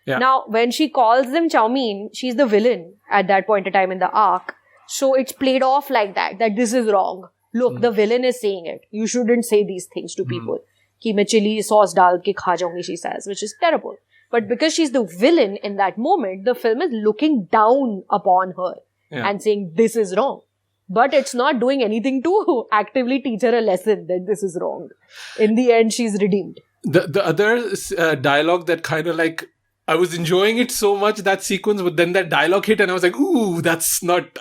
Yeah. Now, when she calls them Chowmein, she's the villain at that point in time in the arc. So it's played off like that this is wrong. Look, the villain is saying it. You shouldn't say these things to people. Ki main chili sauce dal ke kha jaungi, she says, which is terrible. But because she's the villain in that moment, the film is looking down upon her and saying this is wrong. But it's not doing anything to actively teach her a lesson that this is wrong. In the end, she's redeemed. The other dialogue that kind of like, I was enjoying it so much, that sequence, but then that dialogue hit and I was like, ooh, that's not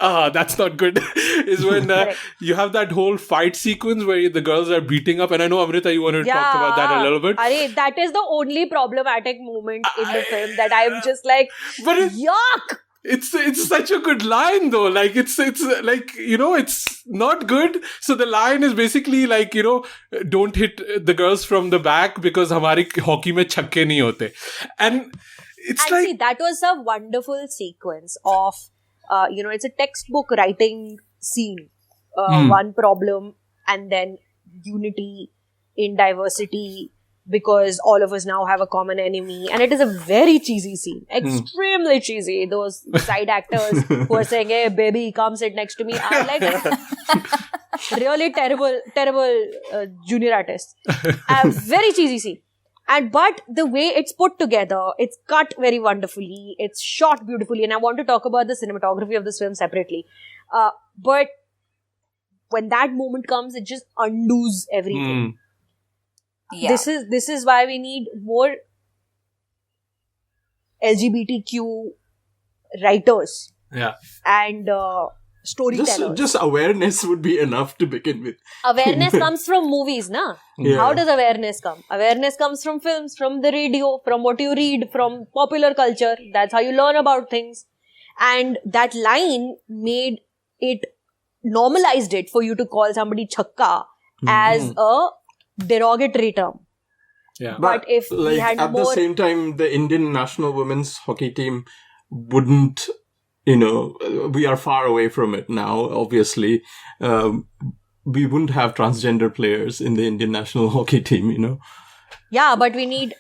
good, is when you have that whole fight sequence where the girls are beating up. And I know, Amrita, you want to talk about that a little bit. That is the only problematic moment in the film that I'm just like, yuck! It's such a good line though. Like it's like, you know, it's not good. So the line is basically like, you know, don't hit the girls from the back because हमारी hockey में छक्के नहीं होते. And it's and like, see, that was a wonderful sequence of, you know, it's a textbook writing scene. One problem and then unity in diversity, because all of us now have a common enemy. And it is a very cheesy scene. Extremely cheesy. Those side actors who are saying, hey, baby, come sit next to me, are like really terrible junior artists. Very cheesy scene. But the way it's put together, it's cut very wonderfully. It's shot beautifully. And I want to talk about the cinematography of this film separately. But when that moment comes, it just undoes everything. Yeah. This is why we need more LGBTQ writers. yeah. And storytellers. Just awareness would be enough to begin with. Awareness comes from movies, na? Yeah. How does awareness come? Awareness comes from films, from the radio, from what you read, from popular culture. That's how you learn about things. And that line made it, normalized it for you to call somebody chakka as a derogatory term. Yeah. But if we had at more... the same time, the Indian national women's hockey team wouldn't, you know, we are far away from it now, obviously. We wouldn't have transgender players in the Indian national hockey team, you know. Yeah, but we need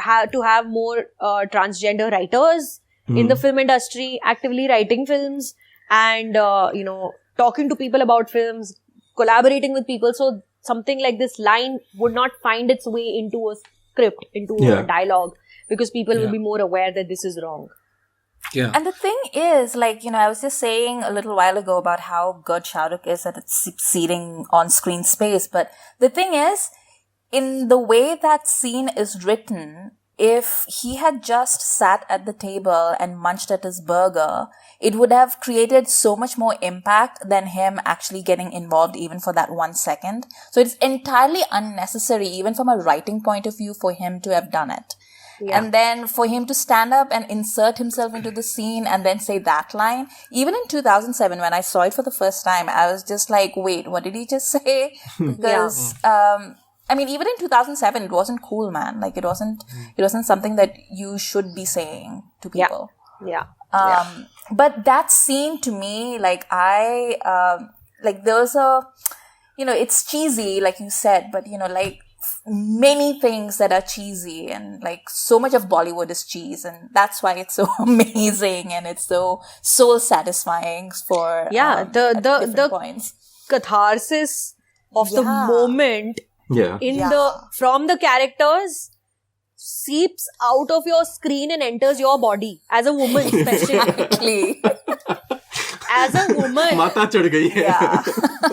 to have more transgender writers in the film industry, actively writing films and, you know, talking to people about films, collaborating with people. So something like this line would not find its way into a script, into a dialogue, because people will be more aware that this is wrong. Yeah. And the thing is, like, you know, I was just saying a little while ago about how good Shahrukh is at succeeding on-screen space. But the thing is, in the way that scene is written, if he had just sat at the table and munched at his burger, it would have created so much more impact than him actually getting involved even for that 1 second. So it's entirely unnecessary, even from a writing point of view, for him to have done it. Yeah. And then for him to stand up and insert himself into the scene and then say that line. Even in 2007, when I saw it for the first time, I was just like, wait, what did he just say? Because, I mean, even in 2007, it wasn't cool, man. Like, it wasn't something that you should be saying to people. Yeah. But that scene to me, like, there's a, you know, it's cheesy, like you said, but, you know, like, many things that are cheesy, and like so much of Bollywood is cheese, and that's why it's so amazing and it's so soul satisfying for the points. Catharsis of the moment from the characters seeps out of your screen and enters your body as a woman, especially. As a woman, माता चढ़ गई है.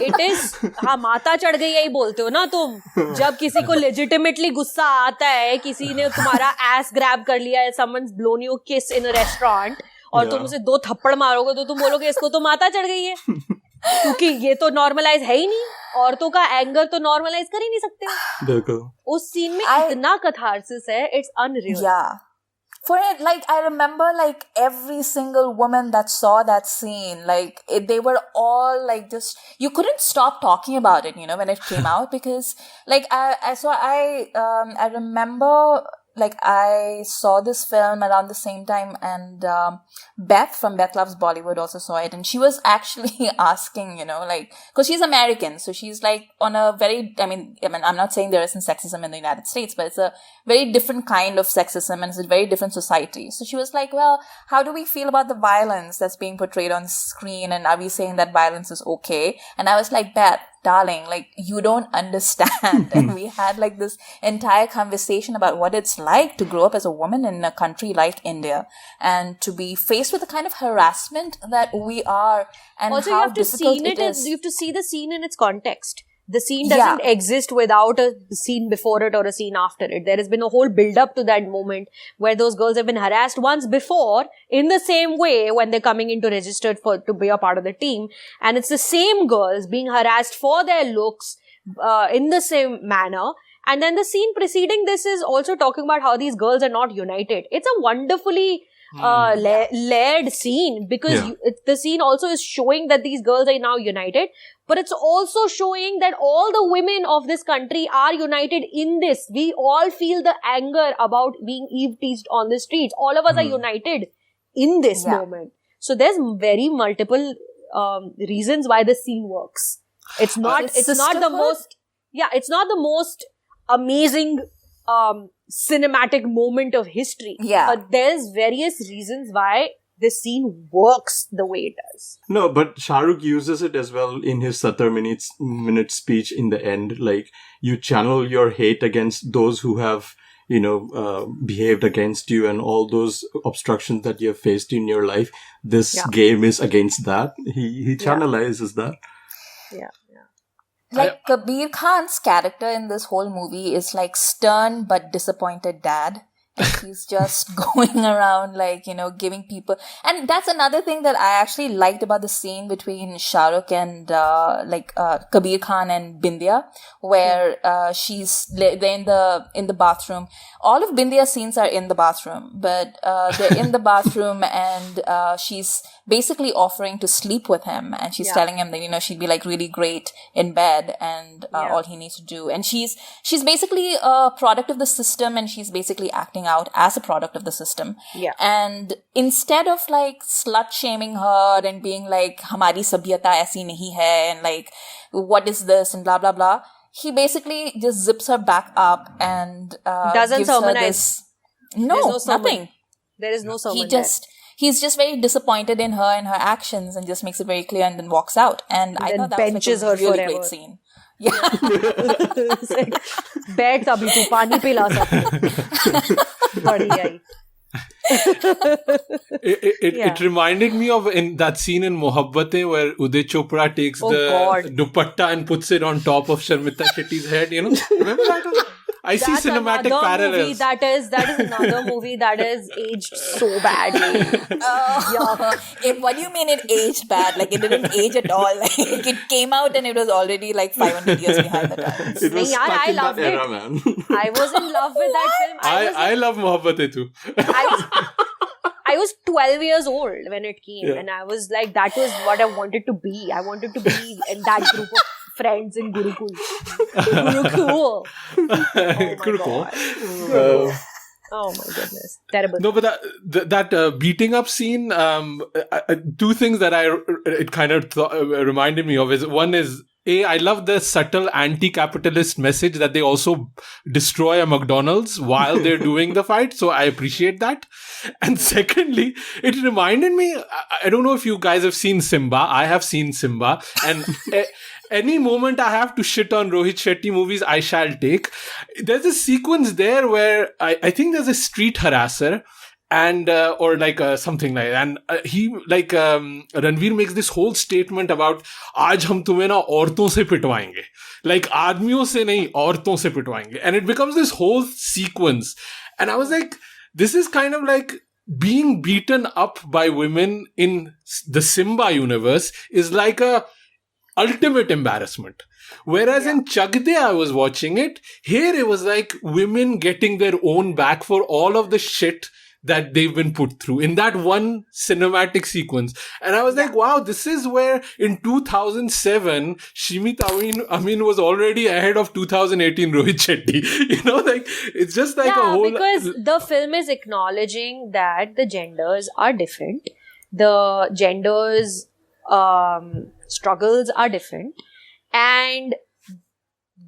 It is, हाँ, माता चढ़ गई है ही बोलते हो ना तुम. जब किसी को legitimately गुस्सा आता है, किसी ने तुम्हारा ass grab कर लिया है, someone's blown you a kiss in a restaurant, और तुम उसे 2 थप्पड़ मारोगे तो तुम बोलोगे इसको तो माता चढ़ गई है, क्योंकि ये तो नॉर्मलाइज है ही नहीं. औरतों का एंगर तो नॉर्मलाइज कर ही नहीं सकते. बिल्कुल. उस सीन में इतना catharsis है, it's unreal. Yeah. For it, like, I remember, like, every single woman that saw that scene, like, they were all, like, just, you couldn't stop talking about it, you know, when it came out, because, like, I remember, like, I saw this film around the same time, and Beth from Beth Loves Bollywood also saw it, and she was actually asking, you know, like, because she's American, so she's like on a very, I mean, I'm not saying there isn't sexism in the United States, but it's a very different kind of sexism, and it's a very different society. So she was like, well, how do we feel about the violence that's being portrayed on screen, and are we saying that violence is okay? And I was like, Beth, darling, like, you don't understand. And we had like this entire conversation about what it's like to grow up as a woman in a country like India, and to be faced with the kind of harassment that we are, and also how you have to difficult see it is. You have to see the scene in its context. The scene doesn't exist without a scene before it or a scene after it. There has been a whole build-up to that moment where those girls have been harassed once before in the same way when they're coming in to register to be a part of the team. And it's the same girls being harassed for their looks in the same manner. And then the scene preceding this is also talking about how these girls are not united. It's a wonderfully layered scene, because the scene also is showing that these girls are now united, but it's also showing that all the women of this country are united in this. We all feel the anger about being eve teased on the streets. All of us are united in this moment. So there's very multiple reasons why the scene works. It's not the most amazing cinematic moment of history. But there's various reasons why this scene works the way it does. No, but Shahrukh uses it as well in his 70-minute speech in the end. Like, you channel your hate against those who have, behaved against you, and all those obstructions that you have faced in your life. This game is against that. He channelizes that. Yeah. Like, Kabir Khan's character in this whole movie is like stern but disappointed dad. And he's just going around like, giving people. And that's another thing that I actually liked about the scene between Shahrukh and Kabir Khan and Bindya, where they're in the bathroom. All of Bindya's scenes are in the bathroom, but they're in the bathroom, and she's basically offering to sleep with him, and she's telling him that she'd be like really great in bed, and all he needs to do. And she's basically a product of the system, and she's basically acting out as a product of the system. And instead of like slut shaming her and being like hamari sabhyata aisi nahi hai, and like what is this and blah blah blah, he basically just zips her back up and doesn't gives sermonize. Her this. No, nothing. There is no sermon. He's just very disappointed in her and her actions, and just makes it very clear, and then walks out. And I thought that was like a really great scene. Yeah. It's like, बैठ अभी तू पानी पिला सकती. बढ़िया. It reminded me of in that scene in Mohabbatein where Uday Chopra takes the dupatta and puts it on top of Sharmita Shetty's head. Remember that? I see cinematic parallels. That is another movie that is aged so badly. What do you mean it aged bad? Like, it didn't age at all. Like, it came out and it was already like 500 years behind the times. It was stuck in that era, man. I was in love with that film. I love Mohabbatein too. I was 12 years old when it came, and I was like, that was what I wanted to be. I wanted to be in that group of friends in Gurukul. Gurukul. Oh my goodness. Terrible. No, but that beating up scene, two things that it kind of reminded me of is, one is, I love the subtle anti-capitalist message that they also destroy a McDonald's while they're doing the fight. So I appreciate that. And secondly, it reminded me, I don't know if you guys have seen Simba. I have seen Simba. And any moment I have to shit on Rohit Shetty movies, I shall take. There's a sequence there where I think there's a street harasser. And or like something like that. And he like Ranveer makes this whole statement about आज हम तुम्हें ना औरतों से पिटवाएंगे, like आदमियों से नहीं औरतों से पिटवाएंगे, and it becomes this whole sequence. And I was like, this is kind of like being beaten up by women in the Simba universe is like a ultimate embarrassment. Whereas in Chak De, I was watching it, here it was like women getting their own back for all of the shit that they've been put through in that one cinematic sequence. And I was like, wow, this is where in 2007, Shimit Amin was already ahead of 2018 Rohit Shetty. Like, it's just like a whole... because the film is acknowledging that the genders are different. The genders' struggles are different. And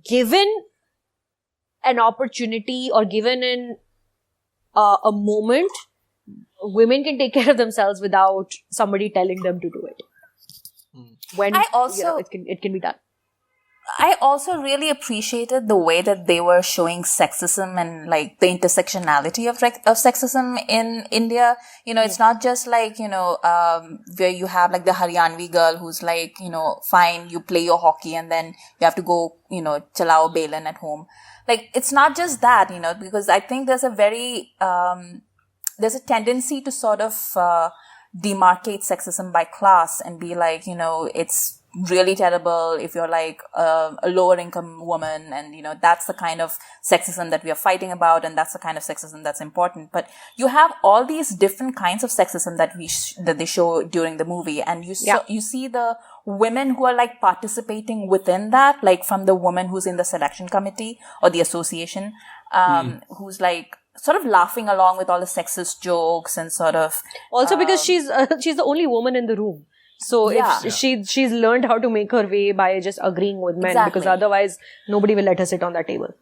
given an opportunity or given a moment, women can take care of themselves without somebody telling them to do it. When it can be done. I also really appreciated the way that they were showing sexism and like the intersectionality of sexism in India. It's not just like, where you have like the Haryanvi girl who's like, fine, you play your hockey and then you have to go, chalao Belan at home. Like, it's not just that, because I think there's a very, there's a tendency to sort of demarcate sexism by class and be like, it's really terrible if you're like a lower income woman, and that's the kind of sexism that we are fighting about, and that's the kind of sexism that's important. But you have all these different kinds of sexism that that they show during the movie, and you see the women who are like participating within that, like from the woman who's in the selection committee or the association, who's like sort of laughing along with all the sexist jokes, and sort of also because she's the only woman in the room. So if she's learned how to make her way by just agreeing with men, because otherwise nobody will let her sit on that table.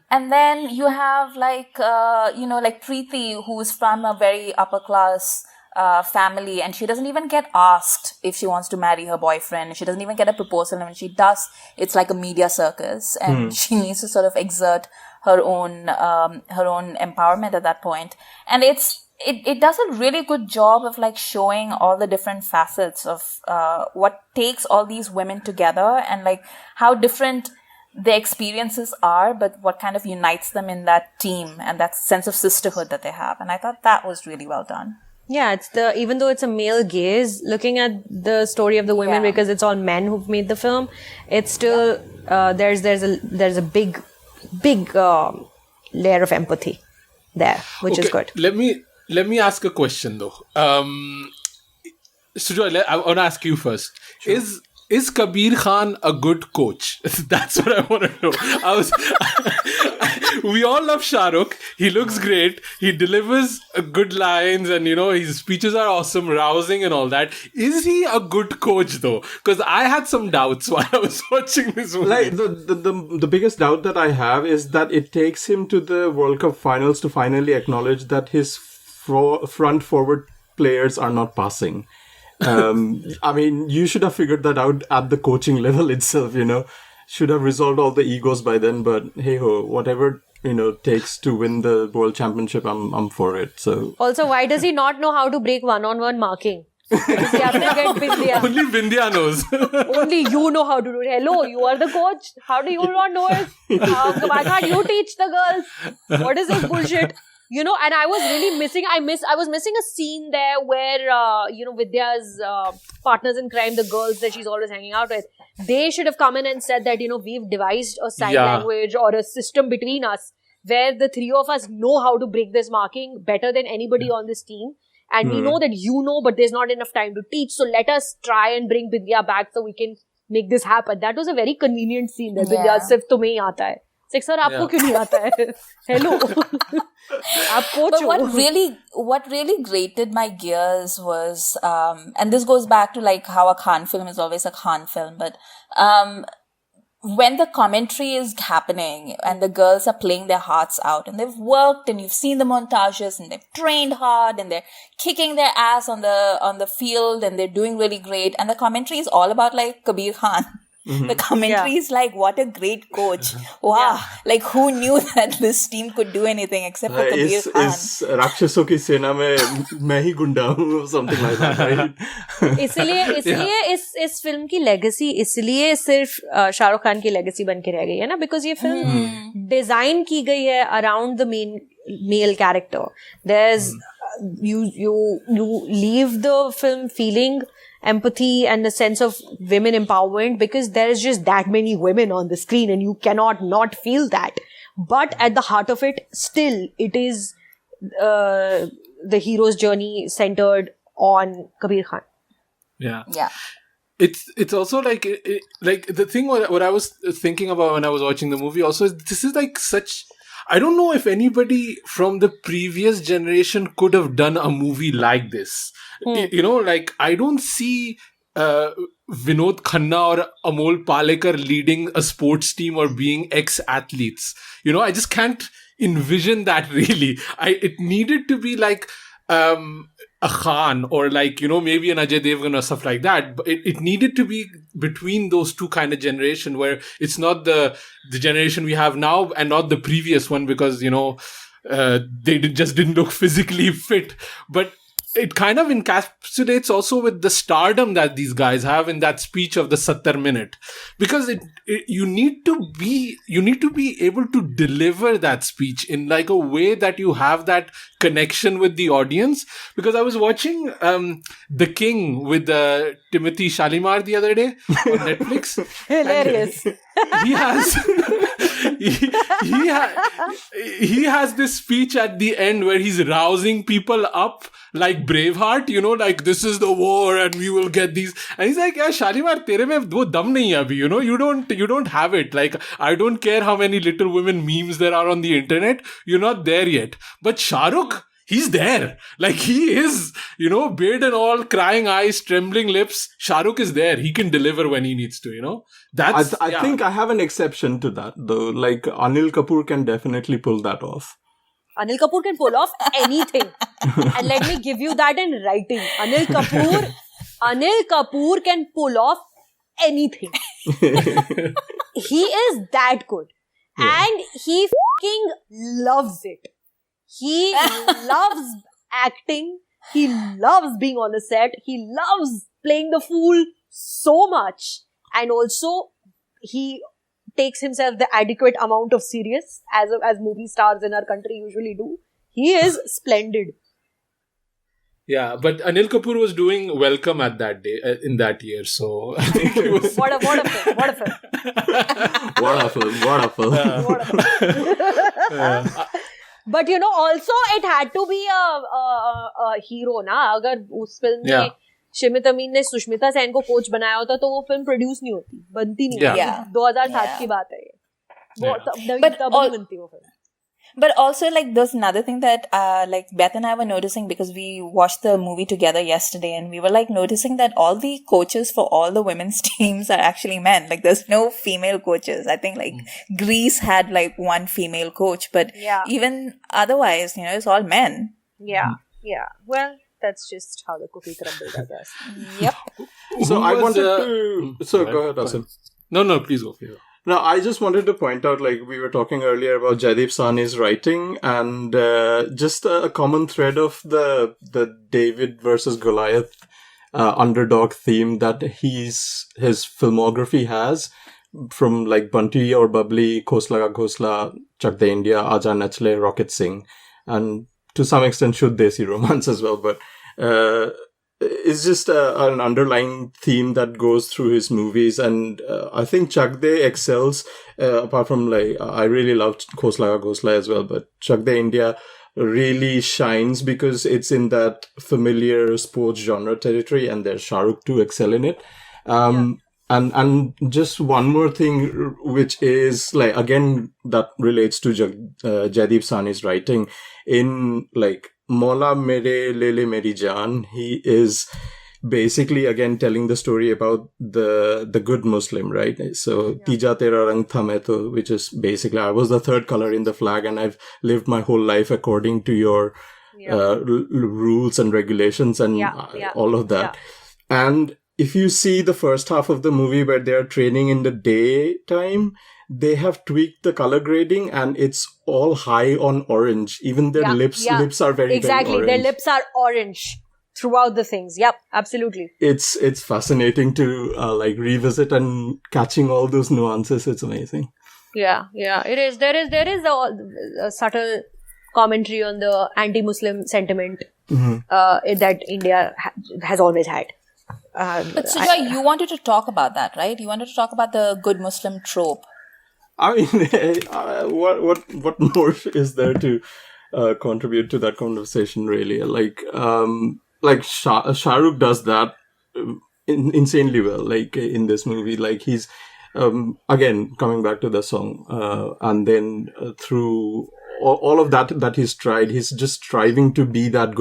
And then you have like like Preeti, who's from a very upper class family, and she doesn't even get asked if she wants to marry her boyfriend. She doesn't even get a proposal, and when she does, it's like a media circus, and she needs to sort of exert her own empowerment at that point. And it does a really good job of like showing all the different facets of what takes all these women together, and like how different their experiences are, but what kind of unites them in that team and that sense of sisterhood that they have. And I thought that was really well done. Yeah, even though it's a male gaze looking at the story of the women, because it's all men who've made the film, it's still there's a big layer of empathy there, which is good. Let me ask a question though. Sujoy, I want to ask you first. Sure. Is Kabir Khan a good coach? That's what I want to know. We all love Shahrukh. He looks great. He delivers good lines, and his speeches are awesome, rousing and all that. Is he a good coach though? Because I had some doubts while I was watching this movie. Like the biggest doubt that I have is that it takes him to the World Cup finals to finally acknowledge that his front forward players are not passing. I mean, you should have figured that out at the coaching level itself, should have resolved all the egos by then, but hey ho, whatever takes to win the world championship, I'm for it. So also, why does he not know how to break one-on-one marking? Because he has to get Vindhya. Only Vindhya knows. Only you know how to do it. Hello, you are the coach. How do you not know it? Why can't you teach the girls? What is this bullshit? And I was really missing, I was missing a scene there where, Vidya's partners in crime, the girls that she's always hanging out with, they should have come in and said that, we've devised a sign language or a system between us where the three of us know how to break this marking better than anybody on this team. And we know that but there's not enough time to teach. So let us try and bring Vidya back so we can make this happen. That was a very convenient scene that Vidya, sirf tumhe hi aata hai. It's like, sir, aapko kyun nahi aata hai? Hello. But what really grated my gears was, and this goes back to like how a Khan film is always a Khan film, but when the commentary is happening and the girls are playing their hearts out, and they've worked, and you've seen the montages, and they've trained hard, and they're kicking their ass on the field, and they're doing really great, and the commentary is all about like Kabir Khan. Mm-hmm. The commentary is like, what a great coach. Wow. Like, who knew that this team could do anything except for Kabir Khan? Is Rakshaso ki sena mein main hi gunda hu, or something like that, right? इसलिए इस film की legacy इसलिए सिर्फ शाहरुख खान की legacy बन के रह गई है ना, बिकॉज ये फिल्म डिजाइन की गई है around the main male character. There's you leave the film feeling empathy and a sense of women empowerment because there's just that many women on the screen and you cannot not feel that. But at the heart of it, still, it is the hero's journey centered on Kabir Khan. Yeah. Yeah. It's also like like the thing what I was thinking about when I was watching the movie also is this is like such. I don't know if anybody from the previous generation could have done a movie like this. You know, like I don't see Vinod Khanna or Amol Palekar leading a sports team or being ex-athletes. You know, I just can't envision that really. It needed to be like a Khan or like, you know, maybe an Ajay Devgan or stuff like that. But it needed to be between those two kind of generation where it's not the generation we have now and not the previous one because, you know, they just didn't look physically fit. But it kind of encapsulates also with the stardom that these guys have in that speech of the 70 minute, because you need to be able to deliver that speech in like a way that you have that connection with the audience. Because I was watching The King with Timothy Shalimar the other day on Netflix. Hilarious. He has this speech at the end where he's rousing people up like Braveheart, like this is the war and we will get these. And he's like, yeah, Shalimar, tere mein wo dam nahi hai abhi, you don't have it. Like, I don't care how many Little Women memes there are on the internet. You're not there yet. But Shahrukh, he's there. Like, he is, beard and all, crying eyes, trembling lips. Shahrukh is there. He can deliver when he needs to, That's, I think I have an exception to that, though. Like, Anil Kapoor can definitely pull that off. Anil Kapoor can pull off anything. And let me give you that in writing. Anil Kapoor can pull off anything. He is that good. Yeah. And he fucking loves it. He loves acting. He loves being on a set. He loves playing the fool so much. And also, he takes himself the adequate amount of serious as movie stars in our country usually do. He is splendid. Yeah, but Anil Kapoor was doing Welcome at that day, in that year, so I think he was... What a film. But also it had to be a hero, na? Agar us film mein Shimit Amin ने सुष्मिता सेन को coach बनाया होता तो वो film produce नहीं होती, बनती नहीं होती. 2007 की बात है ये. तब बनती वो film. But also, like, there's another thing that, like, Beth and I were noticing because we watched the movie together yesterday, and we were, like, noticing that all the coaches for all the women's teams are actually men. Like, there's no female coaches. I think, like, Greece had, like, one female coach, but even otherwise, it's all men. Yeah. Well, that's just how the cookie crumbled, I guess. Yep. So I wanted to... So go ahead, Asim. No, please go. Yeah. Now, I just wanted to point out, like, we were talking earlier about Jaideep Sahni's writing, and just a common thread of the David versus Goliath underdog theme that his filmography has, from, like, Bunty or Bubbly, Khosla Ka Ghosla, Chak De India, Aaja Nachle, Rocket Singh, and to some extent Shuddh Desi Romance as well, but it's just an underlying theme that goes through his movies, and I think Chak De excels, apart from, like, I really loved Khosla Ka Ghosla as well, but Chak De India really shines because it's in that familiar sports genre territory, and there's Shahrukh to excel in it. And just one more thing, which is, like, again, that relates to Jaideep Sahni's writing. In, like, Mola Mere Lele Meri Jaan, he is basically again telling the story about the good Muslim, right? So Tija Tera Rang Tha Main To, which is basically, I was the third color in the flag and I've lived my whole life according to your rules and regulations and all of that. And if you see the first half of the movie where they are training in the daytime, they have tweaked the color grading and it's all high on orange. Even their lips are very, very orange. Their lips are orange throughout the things. Yep, absolutely. It's fascinating to like revisit and catching all those nuances. It's amazing. Yeah, it is. There is a subtle commentary on the anti-Muslim sentiment that India has always had. But Sujoy, you wanted to talk about that, right? You wanted to talk about the good Muslim trope. I mean, what more is there to contribute to that conversation? Really, like Shahrukh does that insanely well. Like in this movie, like he's again coming back to the song, and then through all of that he's tried. He's just striving to be that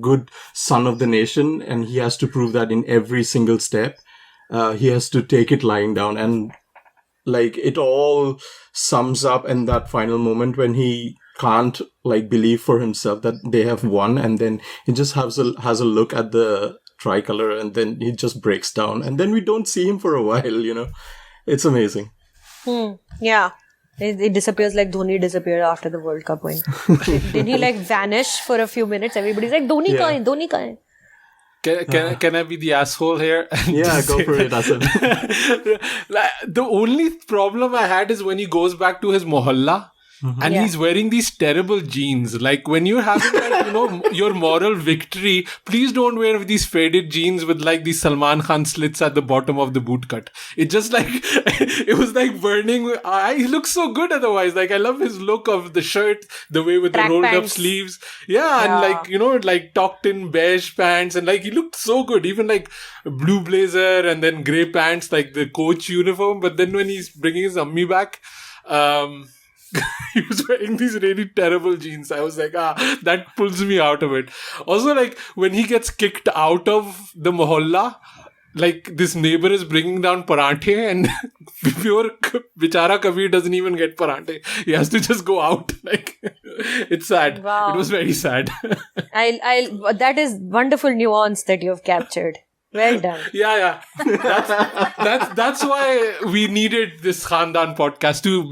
good son of the nation, and he has to prove that in every single step. He has to take it lying down, and like it all sums up in that final moment when he can't like believe for himself that they have won, and then he just has a look at the tricolor, and then he just breaks down, and then we don't see him for a while. It's amazing. Yeah. It disappears like Dhoni disappeared after the World Cup win. Didn't he like vanish for a few minutes? Everybody's like, Dhoni kahan hai? Dhoni kahan hai? Can I be the asshole here? Yeah, go for it, Asan. The only problem I had is when he goes back to his mohalla. And he's wearing these terrible jeans. Like when you're having like, your moral victory, please don't wear these faded jeans with like these Salman Khan slits at the bottom of the boot cut. It just like, it was like burning. He looks so good otherwise. Like I love his look of the shirt, the way with Track the rolled pants. up sleeves. Yeah. And like, like tucked in beige pants. And like he looked so good. Even like blue blazer and then grey pants, like the coach uniform. But then when he's bringing his ammi back, he was wearing these really terrible jeans. I was like, that pulls me out of it. Also, like, when he gets kicked out of the mohalla, like, this neighbor is bringing down paranthe and pure bichara Kabir doesn't even get paranthe. He has to just go out. Like, it's sad. Wow. It was very sad. That is wonderful nuance that you've captured. Well done. Yeah. That's why we needed this Khandaan podcast to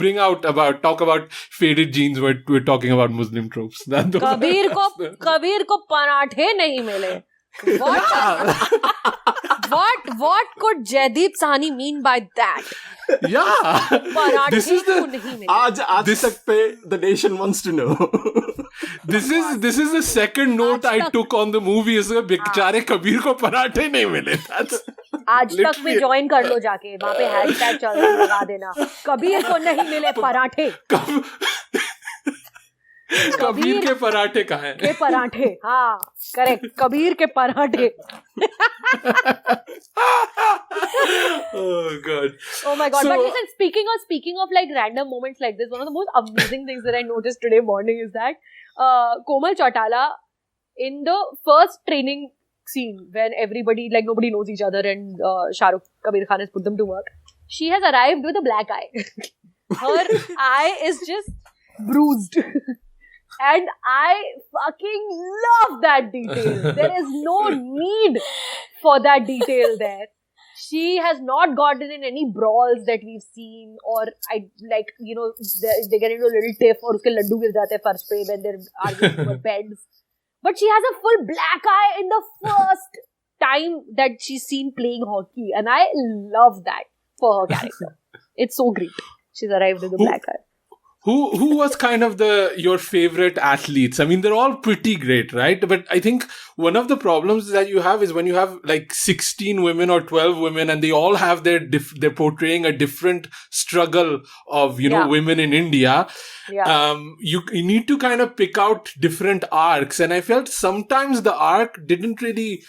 talk about faded jeans. We're talking about Muslim tropes. Kabir ko parathe nahi mile. What could Jaideep Sahni mean by that? Yeah. This is Aaj tak pe the nation wants to know. This is the second note I took on the movie. Is बेचारे कबीर को पराठे नहीं मिले. That's आज तक में join कर लो जाके. वहाँ पे हैशटैग चल रहा है, लगा देना. कबीर को नहीं मिले पराठे. कबीर के पराठे कहाँ हैं? के पराठे. हाँ, करेक्ट. कबीर के पराठे. Oh god. Oh my god. So, but listen, speaking of like random moments like this, one of the most amazing things that I noticed today morning is that Komal Chautala, in the first training scene when everybody, like nobody knows each other and Shahrukh Kabir Khan has put them to work, she has arrived with a black eye. Her eye is just bruised. And I fucking love that detail. There is no need for that detail there. She has not gotten in any brawls that we've seen, or they get into a little tiff, or uske laddu gir jate farsh pe when they're arguing over beds. But she has a full black eye in the first time that she's seen playing hockey, and I love that for her character. It's so great. She's arrived with a black eye. Who was kind of your favorite athletes? I mean, they're all pretty great, right? But I think one of the problems that you have is when you have like 16 women or 12 women and they all have they're portraying a different struggle of, women in India. Yeah. You need to kind of pick out different arcs. And I felt sometimes the arc didn't really...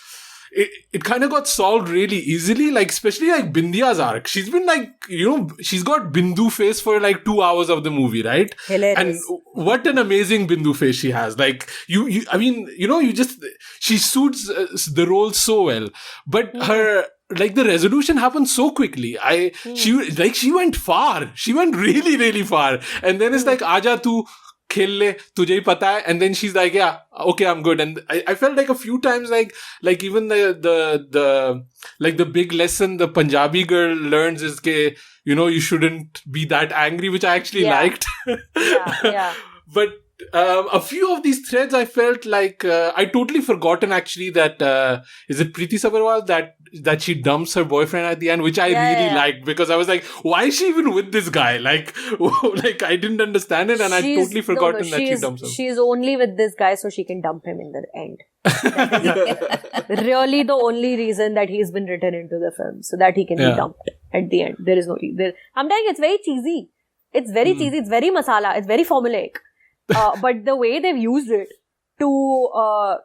It kind of got solved really easily, like especially like Bindiya's arc. She's been like, she's got Bindu face for like 2 hours of the movie, right? Hilarious. And what an amazing Bindu face she has. Like she suits the role so well. But her, like the resolution happened so quickly. She went far. She went really, really far. And then it's like, Aja tu khel le, tujhe hi pata hai. And then she's like, yeah, okay, I'm good. And I felt like a few times like even the big lesson the Punjabi girl learns is ke, you shouldn't be that angry, which I actually liked. Yeah. But a few of these threads I felt like I totally forgotten actually that is it Preeti Sabharwal that she dumps her boyfriend at the end, which I really liked, because I was like, why is she even with this guy? Like I didn't understand it, and I totally forgotten that she dumps him. She's only with this guy so she can dump him in the end. That is really the only reason that he's been written into the film, so that he can be dumped at the end. There is no reason. I'm telling you, it's very cheesy. It's very cheesy. It's very masala. It's very formulaic. But the way they've used it to,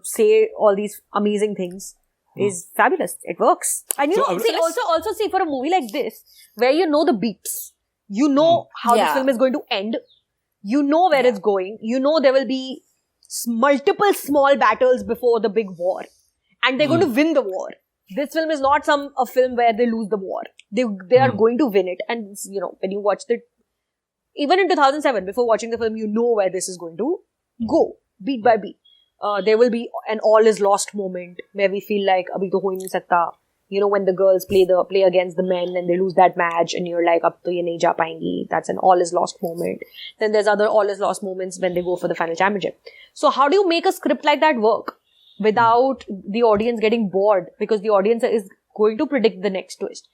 say all these amazing things is fabulous. It works. And also see, for a movie like this, where you know the beats, you know how the film is going to end, you know where it's going, you know there will be multiple small battles before the big war, and they're going to win the war. This film is not a film where they lose the war. They are going to win it. And, when you watch it, even in 2007, before watching the film, you know where this is going to go, beat by beat. There will be an all is lost moment where we feel like, abhi to ho hi nahi sakta. when the girls play against the men and they lose that match and you're like, ab to ye nahi ja payengi. That's an all is lost moment. Then there's other all is lost moments when they go for the final championship. So how do you make a script like that work without the audience getting bored? Because the audience is going to predict the next twist.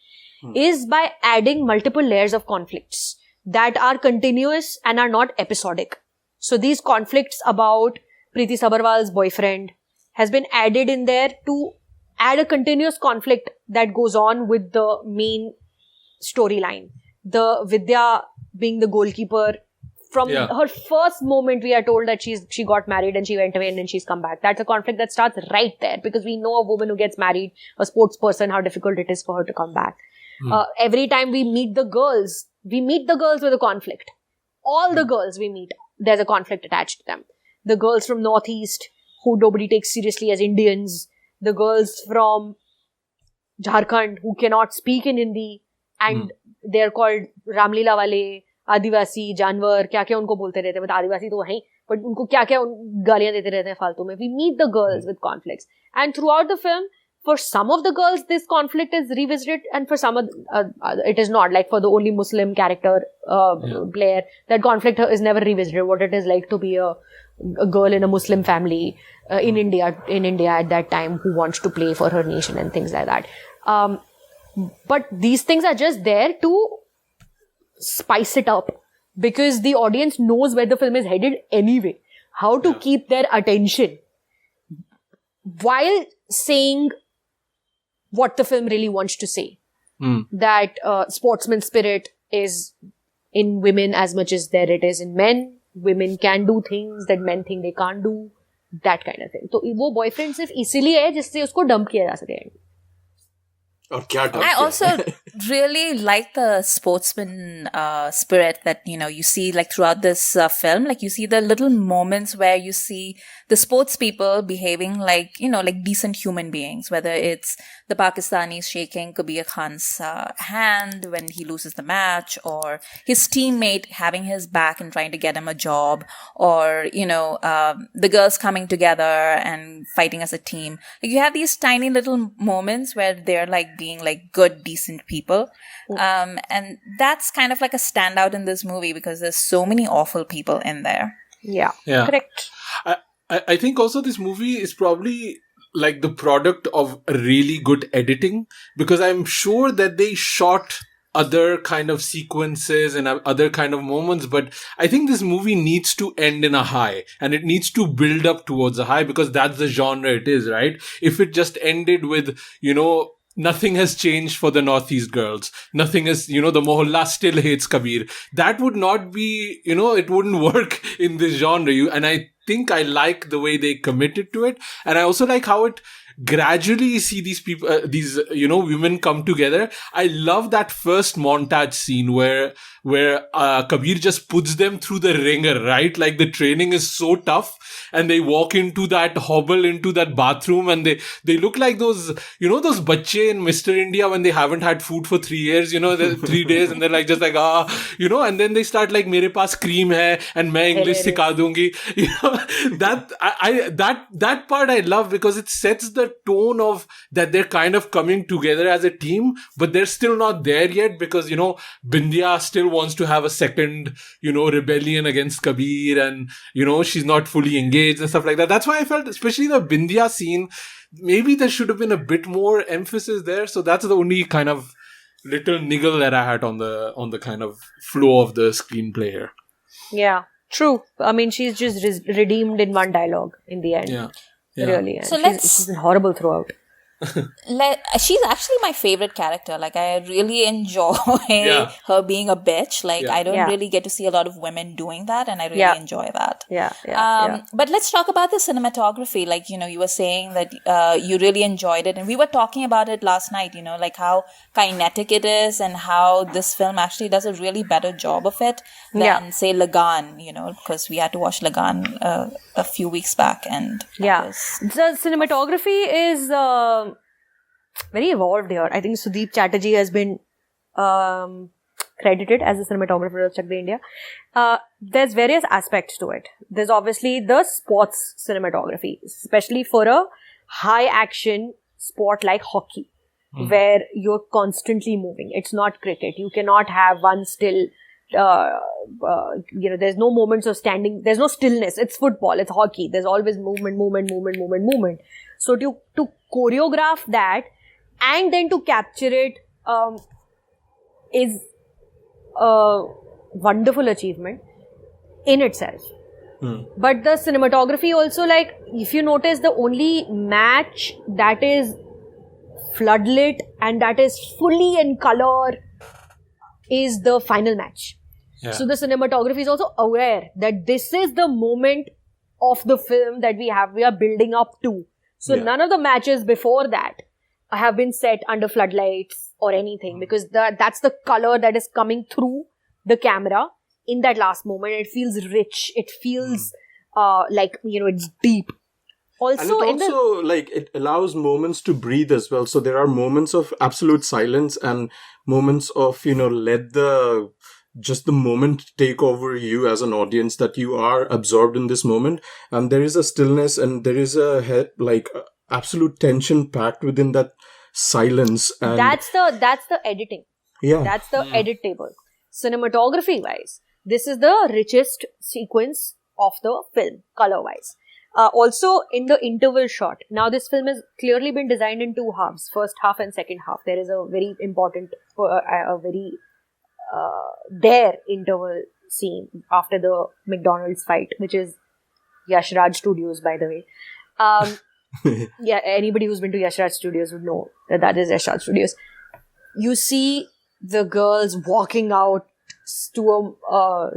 Is by adding multiple layers of conflicts that are continuous and are not episodic. So these conflicts about Preeti Sabarwal's boyfriend has been added in there to add a continuous conflict that goes on with the main storyline. The Vidya being the goalkeeper, from her first moment we are told that she got married and she went away and then she's come back. That's a conflict that starts right there, because we know a woman who gets married, a sports person, how difficult it is for her to come back. Every time we meet the girls with a conflict. All the girls we meet, there's a conflict attached to them. The girls from Northeast, who nobody takes seriously as Indians. The girls from Jharkhand, who cannot speak in Hindi. And they're called Ramlila wale, Adivasi, Janwar, kya unko bolte rehte. But Adivasi to hain, but unko kya gaaliyan dete rehte hain faltu mein. We meet the girls with conflicts. And throughout the film, for some of the girls, this conflict is revisited, and for some of it is not. Like for the only Muslim character player, that conflict is never revisited. What it is like to be a girl in a Muslim family in India at that time, who wants to play for her nation and things like that. But these things are just there to spice it up, because the audience knows where the film is headed anyway. How to keep their attention while saying what the film really wants to say. That sportsman spirit is in women as much as there it is in men. Women can do things that men think they can't do. That kind of thing. So, वो boyfriend सिर्फ इसीलिए है जिससे उसको dump किया जा सके. I also really like the sportsman spirit that, you see like throughout this film. Like you see the little moments where you see the sports people behaving like, like decent human beings, whether it's the Pakistanis shaking Kabir Khan's hand when he loses the match, or his teammate having his back and trying to get him a job, or, the girls coming together and fighting as a team. Like you have these tiny little moments where they're like being like good, decent people. And that's kind of like a standout in this movie, because there's so many awful people in there. Yeah. Correct. I think also this movie is probably like the product of really good editing, because I'm sure that they shot other kind of sequences and other kind of moments, but I think this movie needs to end in a high, and it needs to build up towards a high, because that's the genre it is, right? If it just ended with, nothing has changed for the Northeast girls, nothing is, the Mohalla still hates Kabir, that would not be, it wouldn't work in this genre. And I think I like the way they committed to it. And I also like how it gradually see these people, women come together. I love that first montage scene where Kabir just puts them through the ringer, right? Like the training is so tough, and they walk into that hobble, into that bathroom, and they look like those, those bacche in Mr. India when they haven't had food for 3 years, 3 days, and they're like, just like, and then they start like, mere paas cream hai, and main English sikha dungi. That part I love, because it sets the tone of that they're kind of coming together as a team, but they're still not there yet, because, Bindya still wants to have a second, rebellion against Kabir, and, she's not fully engaged and stuff like that. That's why I felt, especially the Bindya scene, maybe there should have been a bit more emphasis there. So that's the only kind of little niggle that I had on the kind of flow of the screenplay here. Yeah, true. I mean, she's just redeemed in one dialogue in the end. Yeah. Really. So she's been horrible throughout. She's actually my favorite character. Like, I really enjoy her being a bitch. Like, I don't really get to see a lot of women doing that, and I really enjoy that. But let's talk about the cinematography. Like, you were saying that you really enjoyed it, and we were talking about it last night, like how kinetic it is, and how this film actually does a really better job of it than, say, Lagan, because we had to watch Lagan a few weeks back, and the cinematography is very evolved here. I think Sudeep Chatterjee has been credited as the cinematographer of Chak India. There's various aspects to it. There's obviously the sports cinematography, especially for a high action sport like hockey. where you're constantly moving. It's not cricket. You cannot have one still, there's no moments of standing. There's no stillness. It's football. It's hockey. There's always movement. So to choreograph that and then to capture it is a wonderful achievement in itself. But the cinematography also, like, if you notice, the only match that is floodlit and that is fully in color is the final match. Yeah. So the cinematography is also aware that this is the moment of the film that we are building up to. So none of the matches before that have been set under floodlights or anything, because that's the color that is coming through the camera in that last moment. It feels rich. It feels it's deep. Also, and it allows moments to breathe as well. So there are moments of absolute silence and moments of, let the moment take over you as an audience, that you are absorbed in this moment. And there is a stillness and there is absolute tension packed within that silence. And that's the editing. Yeah. That's the edit table. Cinematography wise, this is the richest sequence of the film, color wise. Also, in the interval shot. Now, this film has clearly been designed in two halves, first half and second half. There is a very important, their interval scene after the McDonald's fight, which is Yash Raj Studios, by the way. Anybody who's been to Yash Raj Studios would know that is Yash Raj Studios. You see the girls walking out to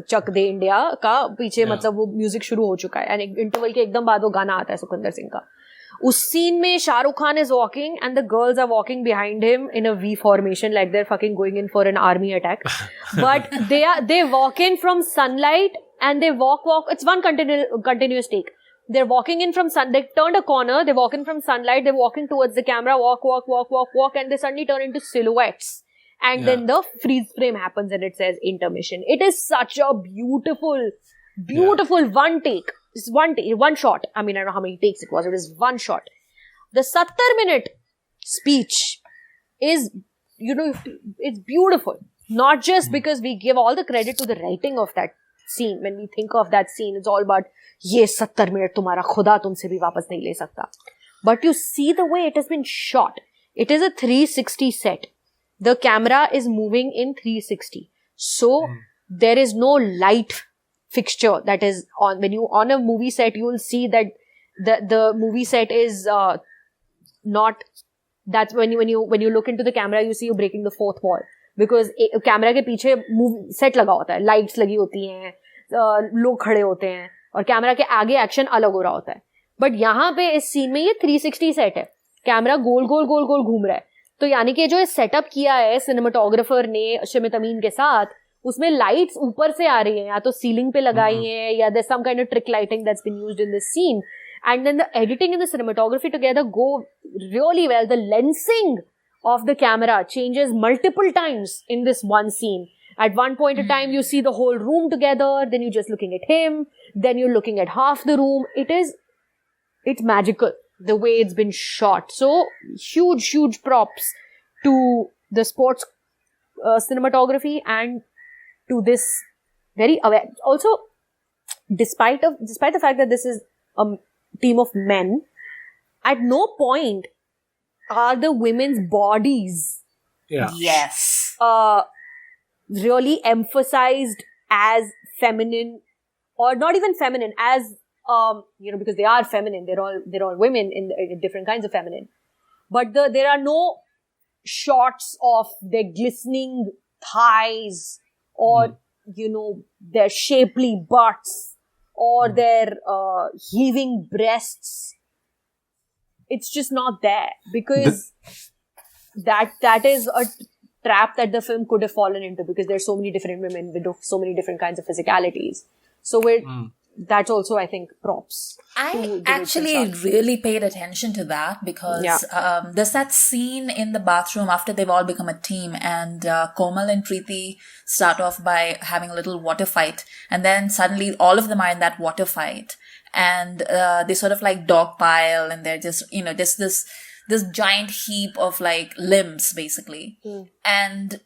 Chak De India का पीछे मतलब वो music शुरू हो चुका है and interval के एकदम बाद वो गाना आता है सुखविंदर सिंह का. उस सीन में Shahrukh Khan is walking and the girls are walking behind him in a V formation like they're fucking going in for an army attack. But they walk in from sunlight and they walk. It's one continuous take. They're walking in from sun. They turned a corner. They walk in from sunlight. They're walking towards the camera. Walk, and they suddenly turn into silhouettes. And then the freeze frame happens and it says intermission. It is such a beautiful one take. It's one shot. I mean, I don't know how many takes it was. It is one shot. The 70-minute speech is, it's beautiful. Not just because we give all the credit to the writing of that scene. When we think of that scene, it's all about, ye 70 minute tumhara khuda tumse bhi wapas nahi le sakta. But you see the way it has been shot. It is a 360 set. The camera is moving in 360. So, there is no light fixture that is on. When you on a movie set, you will see that the movie set is not. That's when you look into the camera, you see you breaking the fourth wall, because camera के पीछे set लगा होता है, lights लगी होती हैं, लोग खड़े होते हैं, और कैमरा के आगे एक्शन अलग हो रहा होता है. बट यहाँ पे इस सीन में ये 360 सेट है, कैमरा गोल गोल घूम रहा है. तो यानी कि जो सेटअप किया है सिनेमाटोग्राफर ने शिमित अमीन के साथ, उसमें लाइट्स ऊपर से आ रही हैं, या तो सीलिंग पे लगाई हैं, या there's some kind of trick lighting that's been used in this scene. And then the editing and the cinematography together go really well. The lensing of the camera changes multiple times in this one scene. At one point in time, you see the whole room together, then you're just looking at him, then you're looking at half the room. It's magical, the way it's been shot. So, huge props to the sports cinematography and to this very aware. Also, despite the fact that this is a team of men, at no point are the women's bodies really emphasized as feminine, or not even feminine, as because they are feminine. They're all women in different kinds of feminine. But there are no shots of their glistening thighs, or their shapely butts, or their heaving breasts. It's just not there, because that is a trap that the film could have fallen into, because there's so many different women with so many different kinds of physicalities. So that's also, I think, props. I actually really paid attention to that, because there's that scene in the bathroom after they've all become a team, and Komal and Preeti start off by having a little water fight, and then suddenly all of them are in that water fight, and they sort of like dogpile, and they're just, just this this giant heap of like limbs, basically. And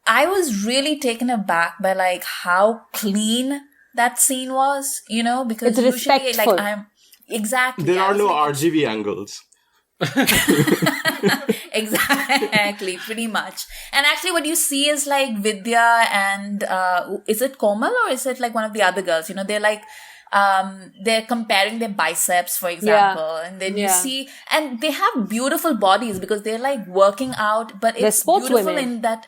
I was really taken aback by like how clean that scene was, you know, because it's usually respectful. like I'm exactly There are no like, RGB angles. exactly, pretty much. And actually what you see is like Vidya and is it Komal or is it like one of the other girls? You know, they're like they're comparing their biceps, for example, and then you see, and they have beautiful bodies because they're like working out, but it's beautiful in that,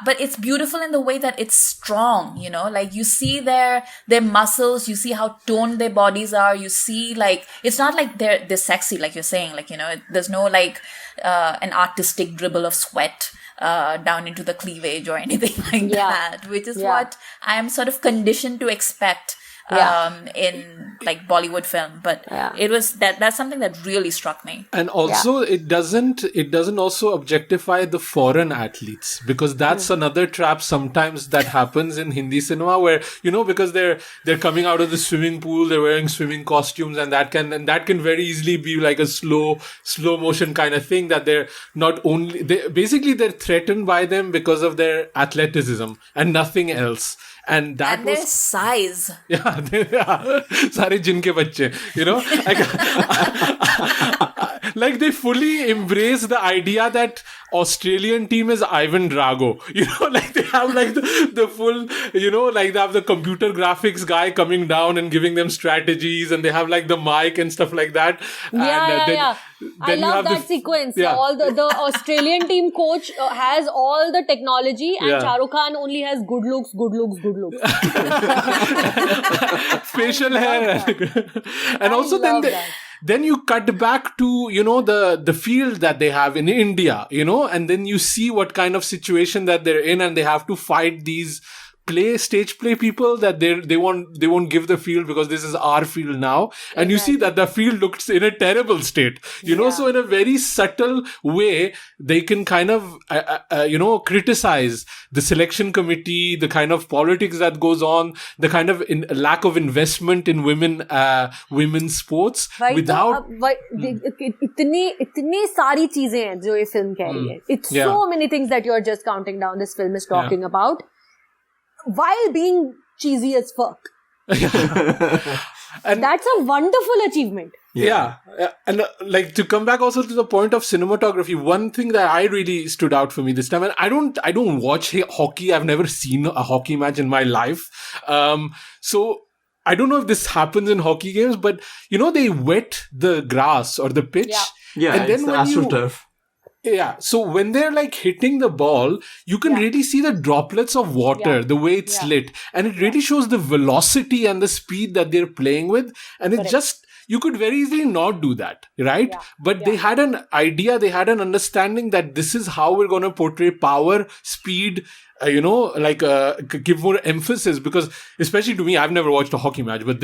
but it's beautiful in the way that it's strong, you know, like you see their muscles, you see how toned their bodies are, you see like, it's not like they're sexy, like you're saying, like, you know, there's no like an artistic dribble of sweat down into the cleavage or anything like that, which is what I'm sort of conditioned to expect in like Bollywood film, but it was that's something that really struck me. And also it doesn't also objectify the foreign athletes, because that's another trap sometimes that happens in Hindi cinema, where, you know, because they're coming out of the swimming pool, they're wearing swimming costumes, and that can very easily be like a slow motion kind of thing, that they're not only they're threatened by them because of their athleticism and nothing else. And that their size. Sare jinke bacche, you know, like they fully embrace the idea that Australian team is Ivan Drago, you know, like they have like the full, you know, like they have the computer graphics guy coming down and giving them strategies, and they have like the mic and stuff like that. I love that sequence. All the Australian team coach has all the technology, and Shahrukh Khan only has good looks. Facial hair. And also then you cut back to, you know, the field that they have in India, you know, and then you see what kind of situation that they're in, and they have to fight these stage play people that they won't give the field because this is our field now. And you see that the field looks in a terrible state, you know, so in a very subtle way, they can kind of, you know, criticize the selection committee, the kind of politics that goes on, the kind of lack of investment in women's sports without... इतनी सारी चीजें हैं जो ये film कह रही है. It's so many things that you're just counting down this film is talking about, while being cheesy as fuck. And that's a wonderful achievement. And like, to come back also to the point of cinematography, one thing that I really stood out for me this time, and I don't watch hockey. I've never seen a hockey match in my life. So I don't know if this happens in hockey games, but you know, they wet the grass or the pitch. And then it's the AstroTurf. So when they're like hitting the ball, you can really see the droplets of water, the way it's lit. And it really shows the velocity and the speed that they're playing with. And it's just, you could very easily not do that, right? But they had an idea, they had an understanding that this is how we're going to portray power, speed, you know, like give more emphasis, because especially to me, I've never watched a hockey match, but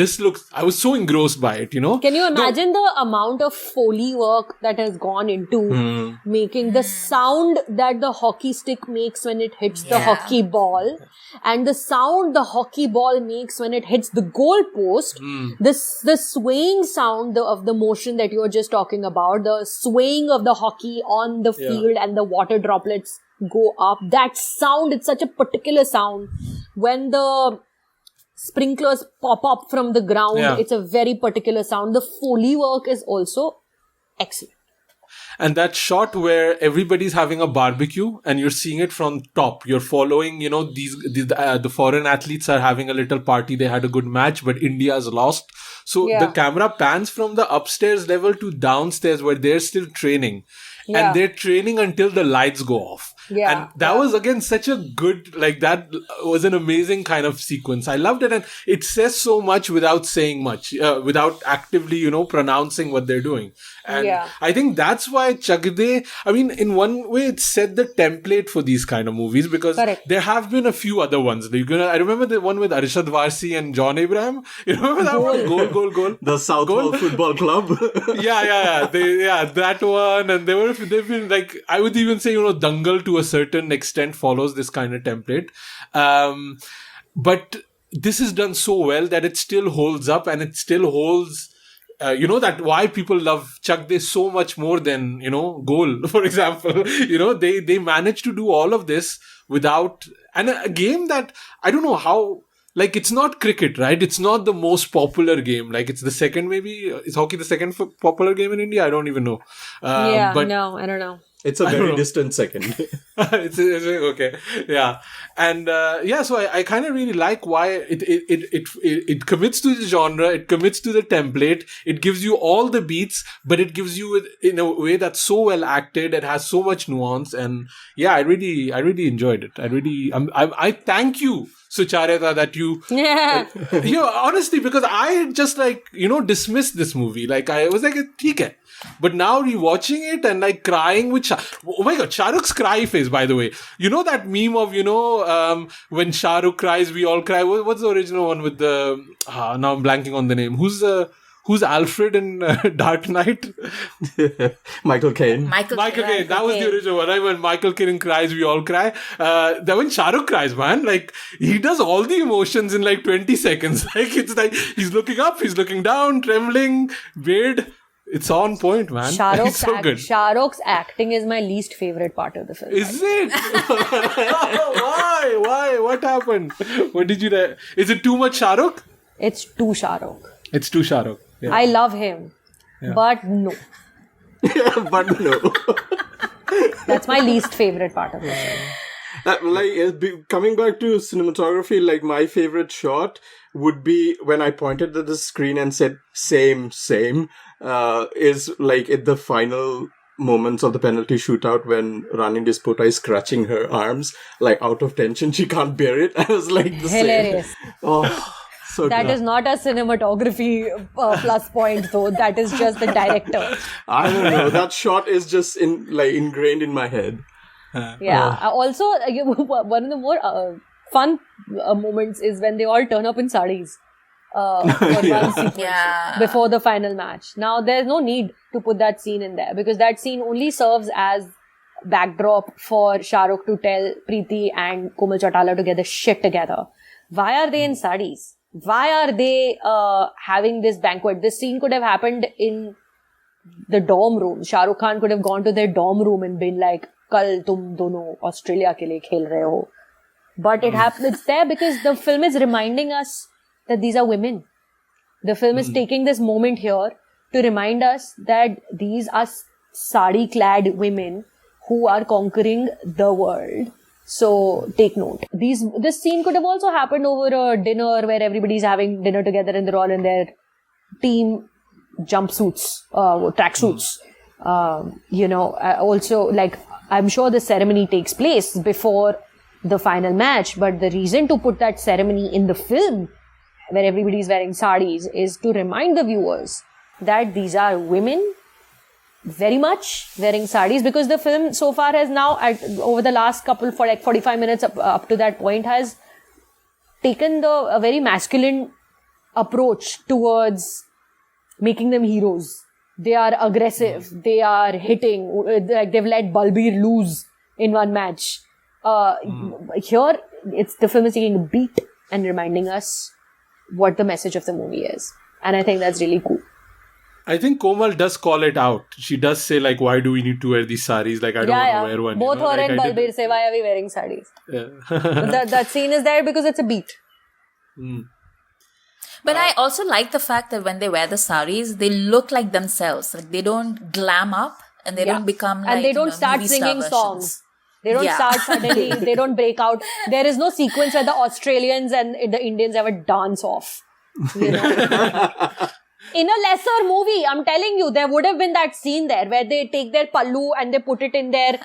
I was so engrossed by it, you know. Can you imagine the amount of Foley work that has gone into making the sound that the hockey stick makes when it hits the hockey ball, and the sound the hockey ball makes when it hits the goal post, the swaying sound of the motion that you were just talking about, the swaying of the hockey on the field and the water droplets go up. That sound, it's such a particular sound. When the sprinklers pop up from the ground, it's a very particular sound. The Foley work is also excellent. And that shot where everybody's having a barbecue and you're seeing it from top, you're following, you know, the foreign athletes are having a little party. They had a good match, but India's lost. So the camera pans from the upstairs level to downstairs where they're still training. And they're training until the lights go off. And that was, again, such a good, like, that was an amazing kind of sequence. I loved it. And it says so much without saying much, without actively, you know, pronouncing what they're doing. And I think that's why Chak, I mean, in one way, it set the template for these kind of movies, because there have been a few other ones. I remember the one with Arshad Varsi and John Abraham. You remember that one? Goal. The Southall Football Club. That one. And they've been like, I would even say, you know, Dangal to a certain extent follows this kind of template. But this is done so well that it still holds up, and it still holds that why people love Chak De so much more than, Goal, for example. They managed to do all of this without, and a game that, I don't know how, like, it's not cricket, right? It's not the most popular game. Like, it's the second, maybe, is hockey the second popular game in India? I don't even know. No, I don't know. It's a very distant second. it's okay. Yeah. And, so I kind of really like why it commits to the genre. It commits to the template. It gives you all the beats, but it gives you it in a way that's so well acted. It has so much nuance. And yeah, I really enjoyed it. I thank you, Sucharita, that you, honestly, because I had just dismissed this movie. Like, I was like, okay. But now rewatching it and like crying with oh my god, Shahrukh's cry face, by the way. You know that meme of, when Shahrukh cries, we all cry. What's the original one with the, now I'm blanking on the name. Who's Alfred in Dark Knight? Michael Caine. Michael Caine. That was the original one, right? When Michael Caine cries, we all cry. Then when Shahrukh cries, man, like, he does all the emotions in like 20 seconds. Like, it's like, he's looking up, he's looking down, trembling, weird. It's on point, man. It's so good. Shahrukh's acting is my least favorite part of the film. Is it? Why? What happened? What did you... Is it too much Shahrukh? It's too Shahrukh. It's too Shahrukh. Yeah. I love him. Yeah. But no. But no. That's my least favorite part of the film. Coming back to cinematography, like, my favorite shot would be when I pointed at the screen and said same, is like at the final moments of the penalty shootout when Rani Dispota is scratching her arms, like, out of tension. She can't bear it. I was like, hilarious. Same. Oh, so that is not a cinematography plus point, though. That is just the director. I don't know. That shot is just ingrained in my head. Yeah. Also, one of the more fun moments is when they all turn up in sarees for one sequence before the final match. Now, there's no need to put that scene in there because that scene only serves as backdrop for Shahrukh to tell Preeti and Komal Chautala to get the shit together. Why are they in sarees? Why are they having this banquet? This scene could have happened in the dorm room. Shahrukh Khan could have gone to their dorm room and been like, "Kal tum dono Australia ke liye khel rahe ho." But it's there because the film is reminding us that these are women. The film is taking this moment here to remind us that these are sari-clad women who are conquering the world. So take note. This scene could have also happened over a dinner where everybody's having dinner together and they're all in their team jumpsuits, tracksuits. Also, like, I'm sure the ceremony takes place before the final match, but the reason to put that ceremony in the film where everybody's wearing sarees is to remind the viewers that these are women very much wearing sarees, because the film so far has now, over the last couple, for like 45 minutes up to that point, has taken a very masculine approach towards making them heroes. They are aggressive, they are hitting, like they've let Balbir lose in one match. Here, the film is taking a beat and reminding us what the message of the movie is. And I think that's really cool. I think Komal does call it out. She does say, like, why do we need to wear these sarees? Like, I don't want to wear one. Both her and Balbir say, why are we wearing sarees? Yeah. that scene is there because it's a beat. But I also like the fact that when they wear the sarees, they look like themselves. Like, they don't glam up and they don't become like, and they don't start singing songs. They don't start suddenly, they don't break out. There is no sequence where the Australians and the Indians ever dance off. You know? In a lesser movie, I'm telling you, there would have been that scene there where they take their pallu and they put it in their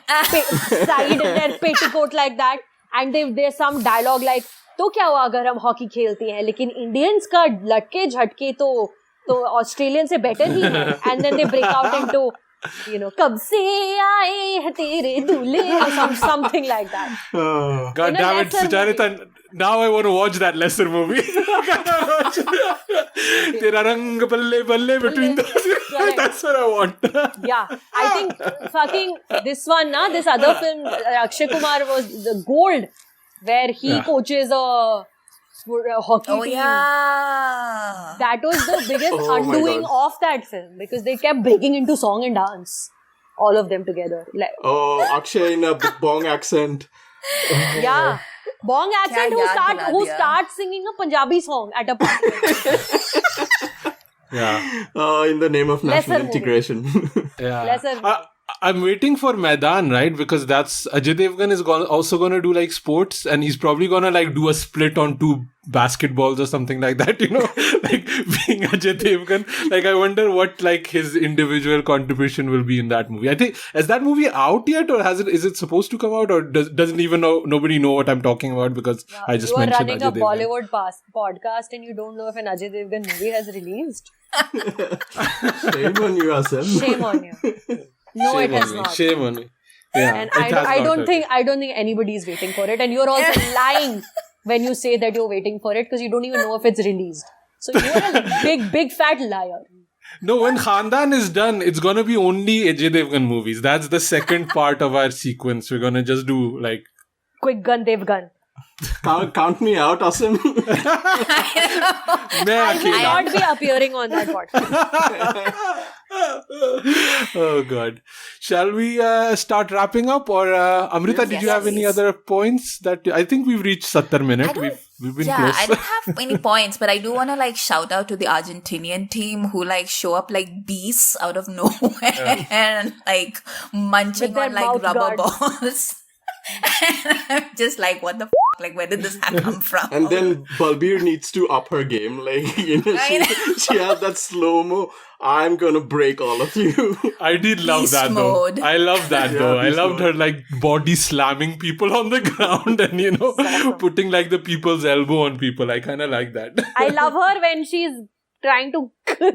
side, in their petticoat like that. And there's some dialogue like, तो क्या हुआ अगर हम hockey खेलते हैं, लेकिन Indians का लटके झटके तो ऑस्ट्रेलियन से बेटर ही है. And then they break out into, कब से आए हैं तेरे दूल्हे, or something like that. Oh, God damn it, Sucharita. Now I want to watch that lesser movie. Tera rang balle balle between those. That's what I want. Yeah, I think fucking this other film, Akshay Kumar was the Gold, where he coaches a for a hockey team. Yeah. That was the biggest undoing of that film because they kept breaking into song and dance. All of them together. Akshay in a bong accent. Yeah. Bong accent who starts singing a Punjabi song at a party. Yeah. In the name of national integration. Yeah. I'm waiting for Maidan, right? Because that's Ajay Devgan is also going to do like sports, and he's probably going to like do a split on 2 basketballs or something like that, you know, like being Ajay Devgan. Like, I wonder what like his individual contribution will be in that movie. I think, is that movie out yet, or is it supposed to come out, or doesn't even nobody know what I'm talking about because I just mentioned Ajay Devgan. You are running a Bollywood podcast and you don't know if an Ajay Devgan movie has released. Shame on you, Asam. Shame on you. No, Shame it has not. Shame on me. Yeah, and I don't think anybody is waiting for it. And you're also lying when you say that you're waiting for it because you don't even know if it's released. So you're a big fat liar. No, when Khandaan is done, it's gonna be only Ajay Devgan movies. That's the second part of our sequence. We're gonna just do like Quick Gun Devgan. Count me out, Asim. I will not be appearing on that podcast. Oh God. Shall we start wrapping up, or Amrita, did you have any other points? That I think we've reached 70 minutes. We've been close. I don't have any points, but I do want to like shout out to the Argentinian team who like show up like beasts out of nowhere and like munching on like rubber balls. And I'm just like, what the f***? Like, where did this come from? And then Balbir needs to up her game. Like, you know, she has that slow-mo. I'm gonna break all of you. I did love Beast that mode. though. I love that though. I loved her like body slamming people on the ground and, you know, putting like the people's elbow on people. I kind of like that. I love her when she's trying to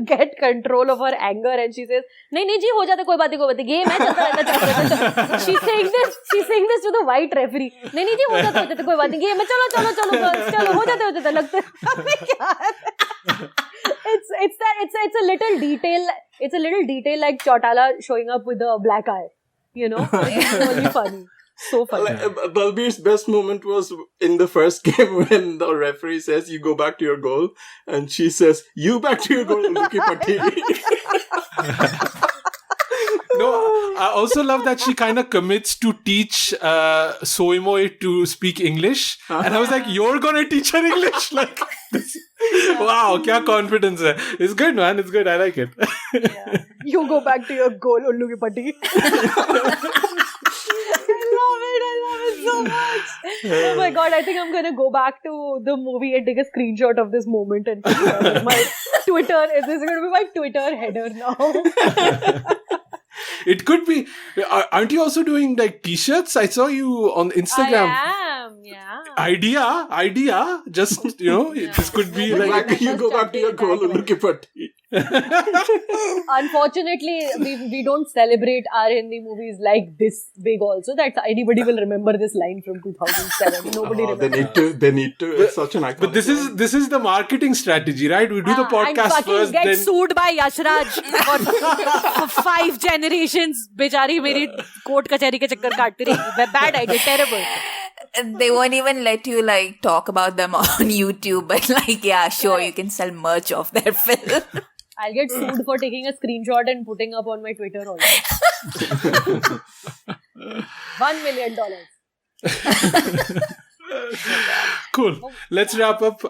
get control of her anger and she says, "Nahi ji, ho jata, koi baat nahi, game hai, chalta rehta." She's saying this to the white referee. "Nahi ji, ho jata, koi baat nahi, game hai, chalo girls, chalo, ho jata, lagta." It's a little detail. It's a little detail like Chautala showing up with a black eye. You know, it's really funny. So funny. Balbir's best moment was in the first game when the referee says, "You go back to your goal," and she says, "You back to your goal, Luki Patti." No, I also love that she kind of commits to teach Soimoy to speak English. And I was like, you're going to teach her English? Like, this. Wow, kya confidence hai. It's good, man. It's good. I like it. Yeah. You go back to your goal, Luki Patti. I love it so much. Oh my God, I think I'm going to go back to the movie and take a screenshot of this moment and put it on my Twitter. This is going to be my Twitter header now. It could be. Aren't you also doing like t-shirts? I saw you on Instagram. I am, yeah. Idea. Just, you know, this could be like... You go back to your goal, Luki Patti. Unfortunately, we don't celebrate our Hindi movies like this big also that anybody will remember this line from 2007. Nobody remembers. They need to. It's such an iconic. But this is the marketing strategy, right? We do the podcast first, get then sued by Yashraj for 5 generations. Bechari meri court kachari ke chakkar kaatti rahi. Bad idea, terrible. They won't even let you like talk about them on YouTube, but like, yeah, sure, you can sell merch of their film. I'll get sued for taking a screenshot and putting up on my Twitter also. $1 million. Cool. Let's wrap up.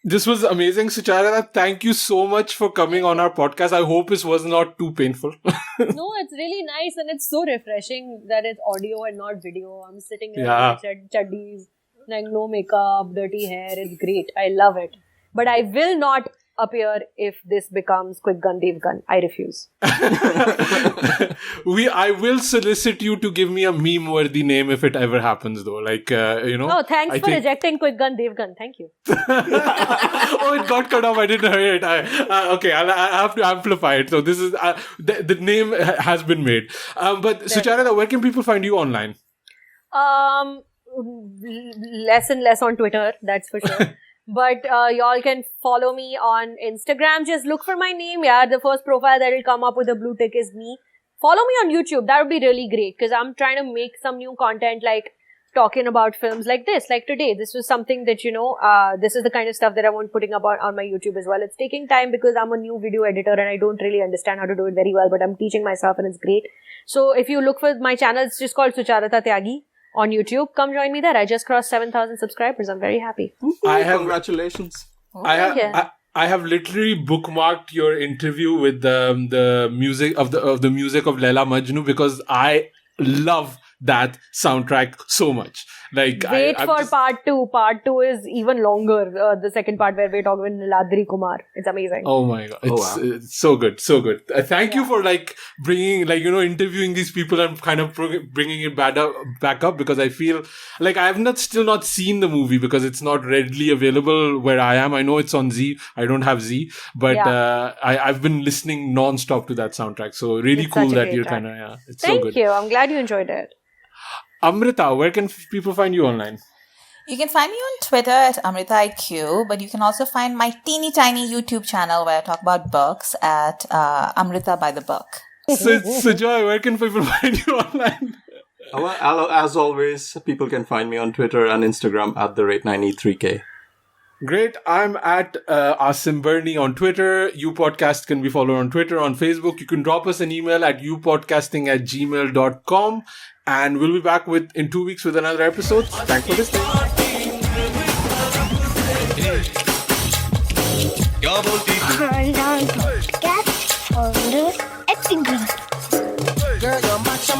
This was amazing, Sucharita. Thank you so much for coming on our podcast. I hope this was not too painful. No, it's really nice and it's so refreshing that it's audio and not video. I'm sitting here in chaddis, like no makeup, dirty hair. It's great. I love it. But I will not appear if this becomes Quick Gun Devgan. I refuse. I will solicit you to give me a meme-worthy name if it ever happens, though. Like, you know. Oh, thanks for rejecting Quick Gun Devgan. Thank you. Oh, it got cut off. I didn't hear it. Okay, I have to amplify it. So this is the name has been made. But Sucharita, where can people find you online? Less and less on Twitter. That's for sure. But y'all can follow me on Instagram. Just look for my name. Yeah, the first profile that will come up with a blue tick is me. Follow me on YouTube. That would be really great because I'm trying to make some new content like talking about films like this. Like today, this was something that, this is the kind of stuff that I want putting up on my YouTube as well. It's taking time because I'm a new video editor and I don't really understand how to do it very well, but I'm teaching myself and it's great. So if you look for my channel, it's just called Sucharita Tyagi on YouTube. Come join me there. I just crossed 7,000 subscribers. I'm very happy. Congratulations. I have literally bookmarked your interview with the music of the music of Laila Majnu because I love that soundtrack so much. Like, wait for part 2. Part 2 is even longer. The second part where we talk with Niladri Kumar. It's amazing. Oh my god, it's so good, so good. Thank you for bringing interviewing these people and kind of bringing it back up because I feel like I have still not seen the movie because it's not readily available where I am. I know it's on Z. I don't have Z, but I've been listening non-stop to that soundtrack. So really it's cool that you're kind of it's so good. Thank you. I'm glad you enjoyed it. Amrita, where can people find you online? You can find me on Twitter at AmritaIQ, but you can also find my teeny tiny YouTube channel where I talk about books at Amrita by the Book. So Joy, where can people find you online? As always, people can find me on Twitter and Instagram at @9e3k. Great. I'm at Asim Bernie on Twitter. YouPodcast can be followed on Twitter, on Facebook. You can drop us an email at youpodcasting@gmail.com. And we'll be back in 2 weeks with another episode. Thanks for listening. Khandaan podcast for the acting. Girl, you're much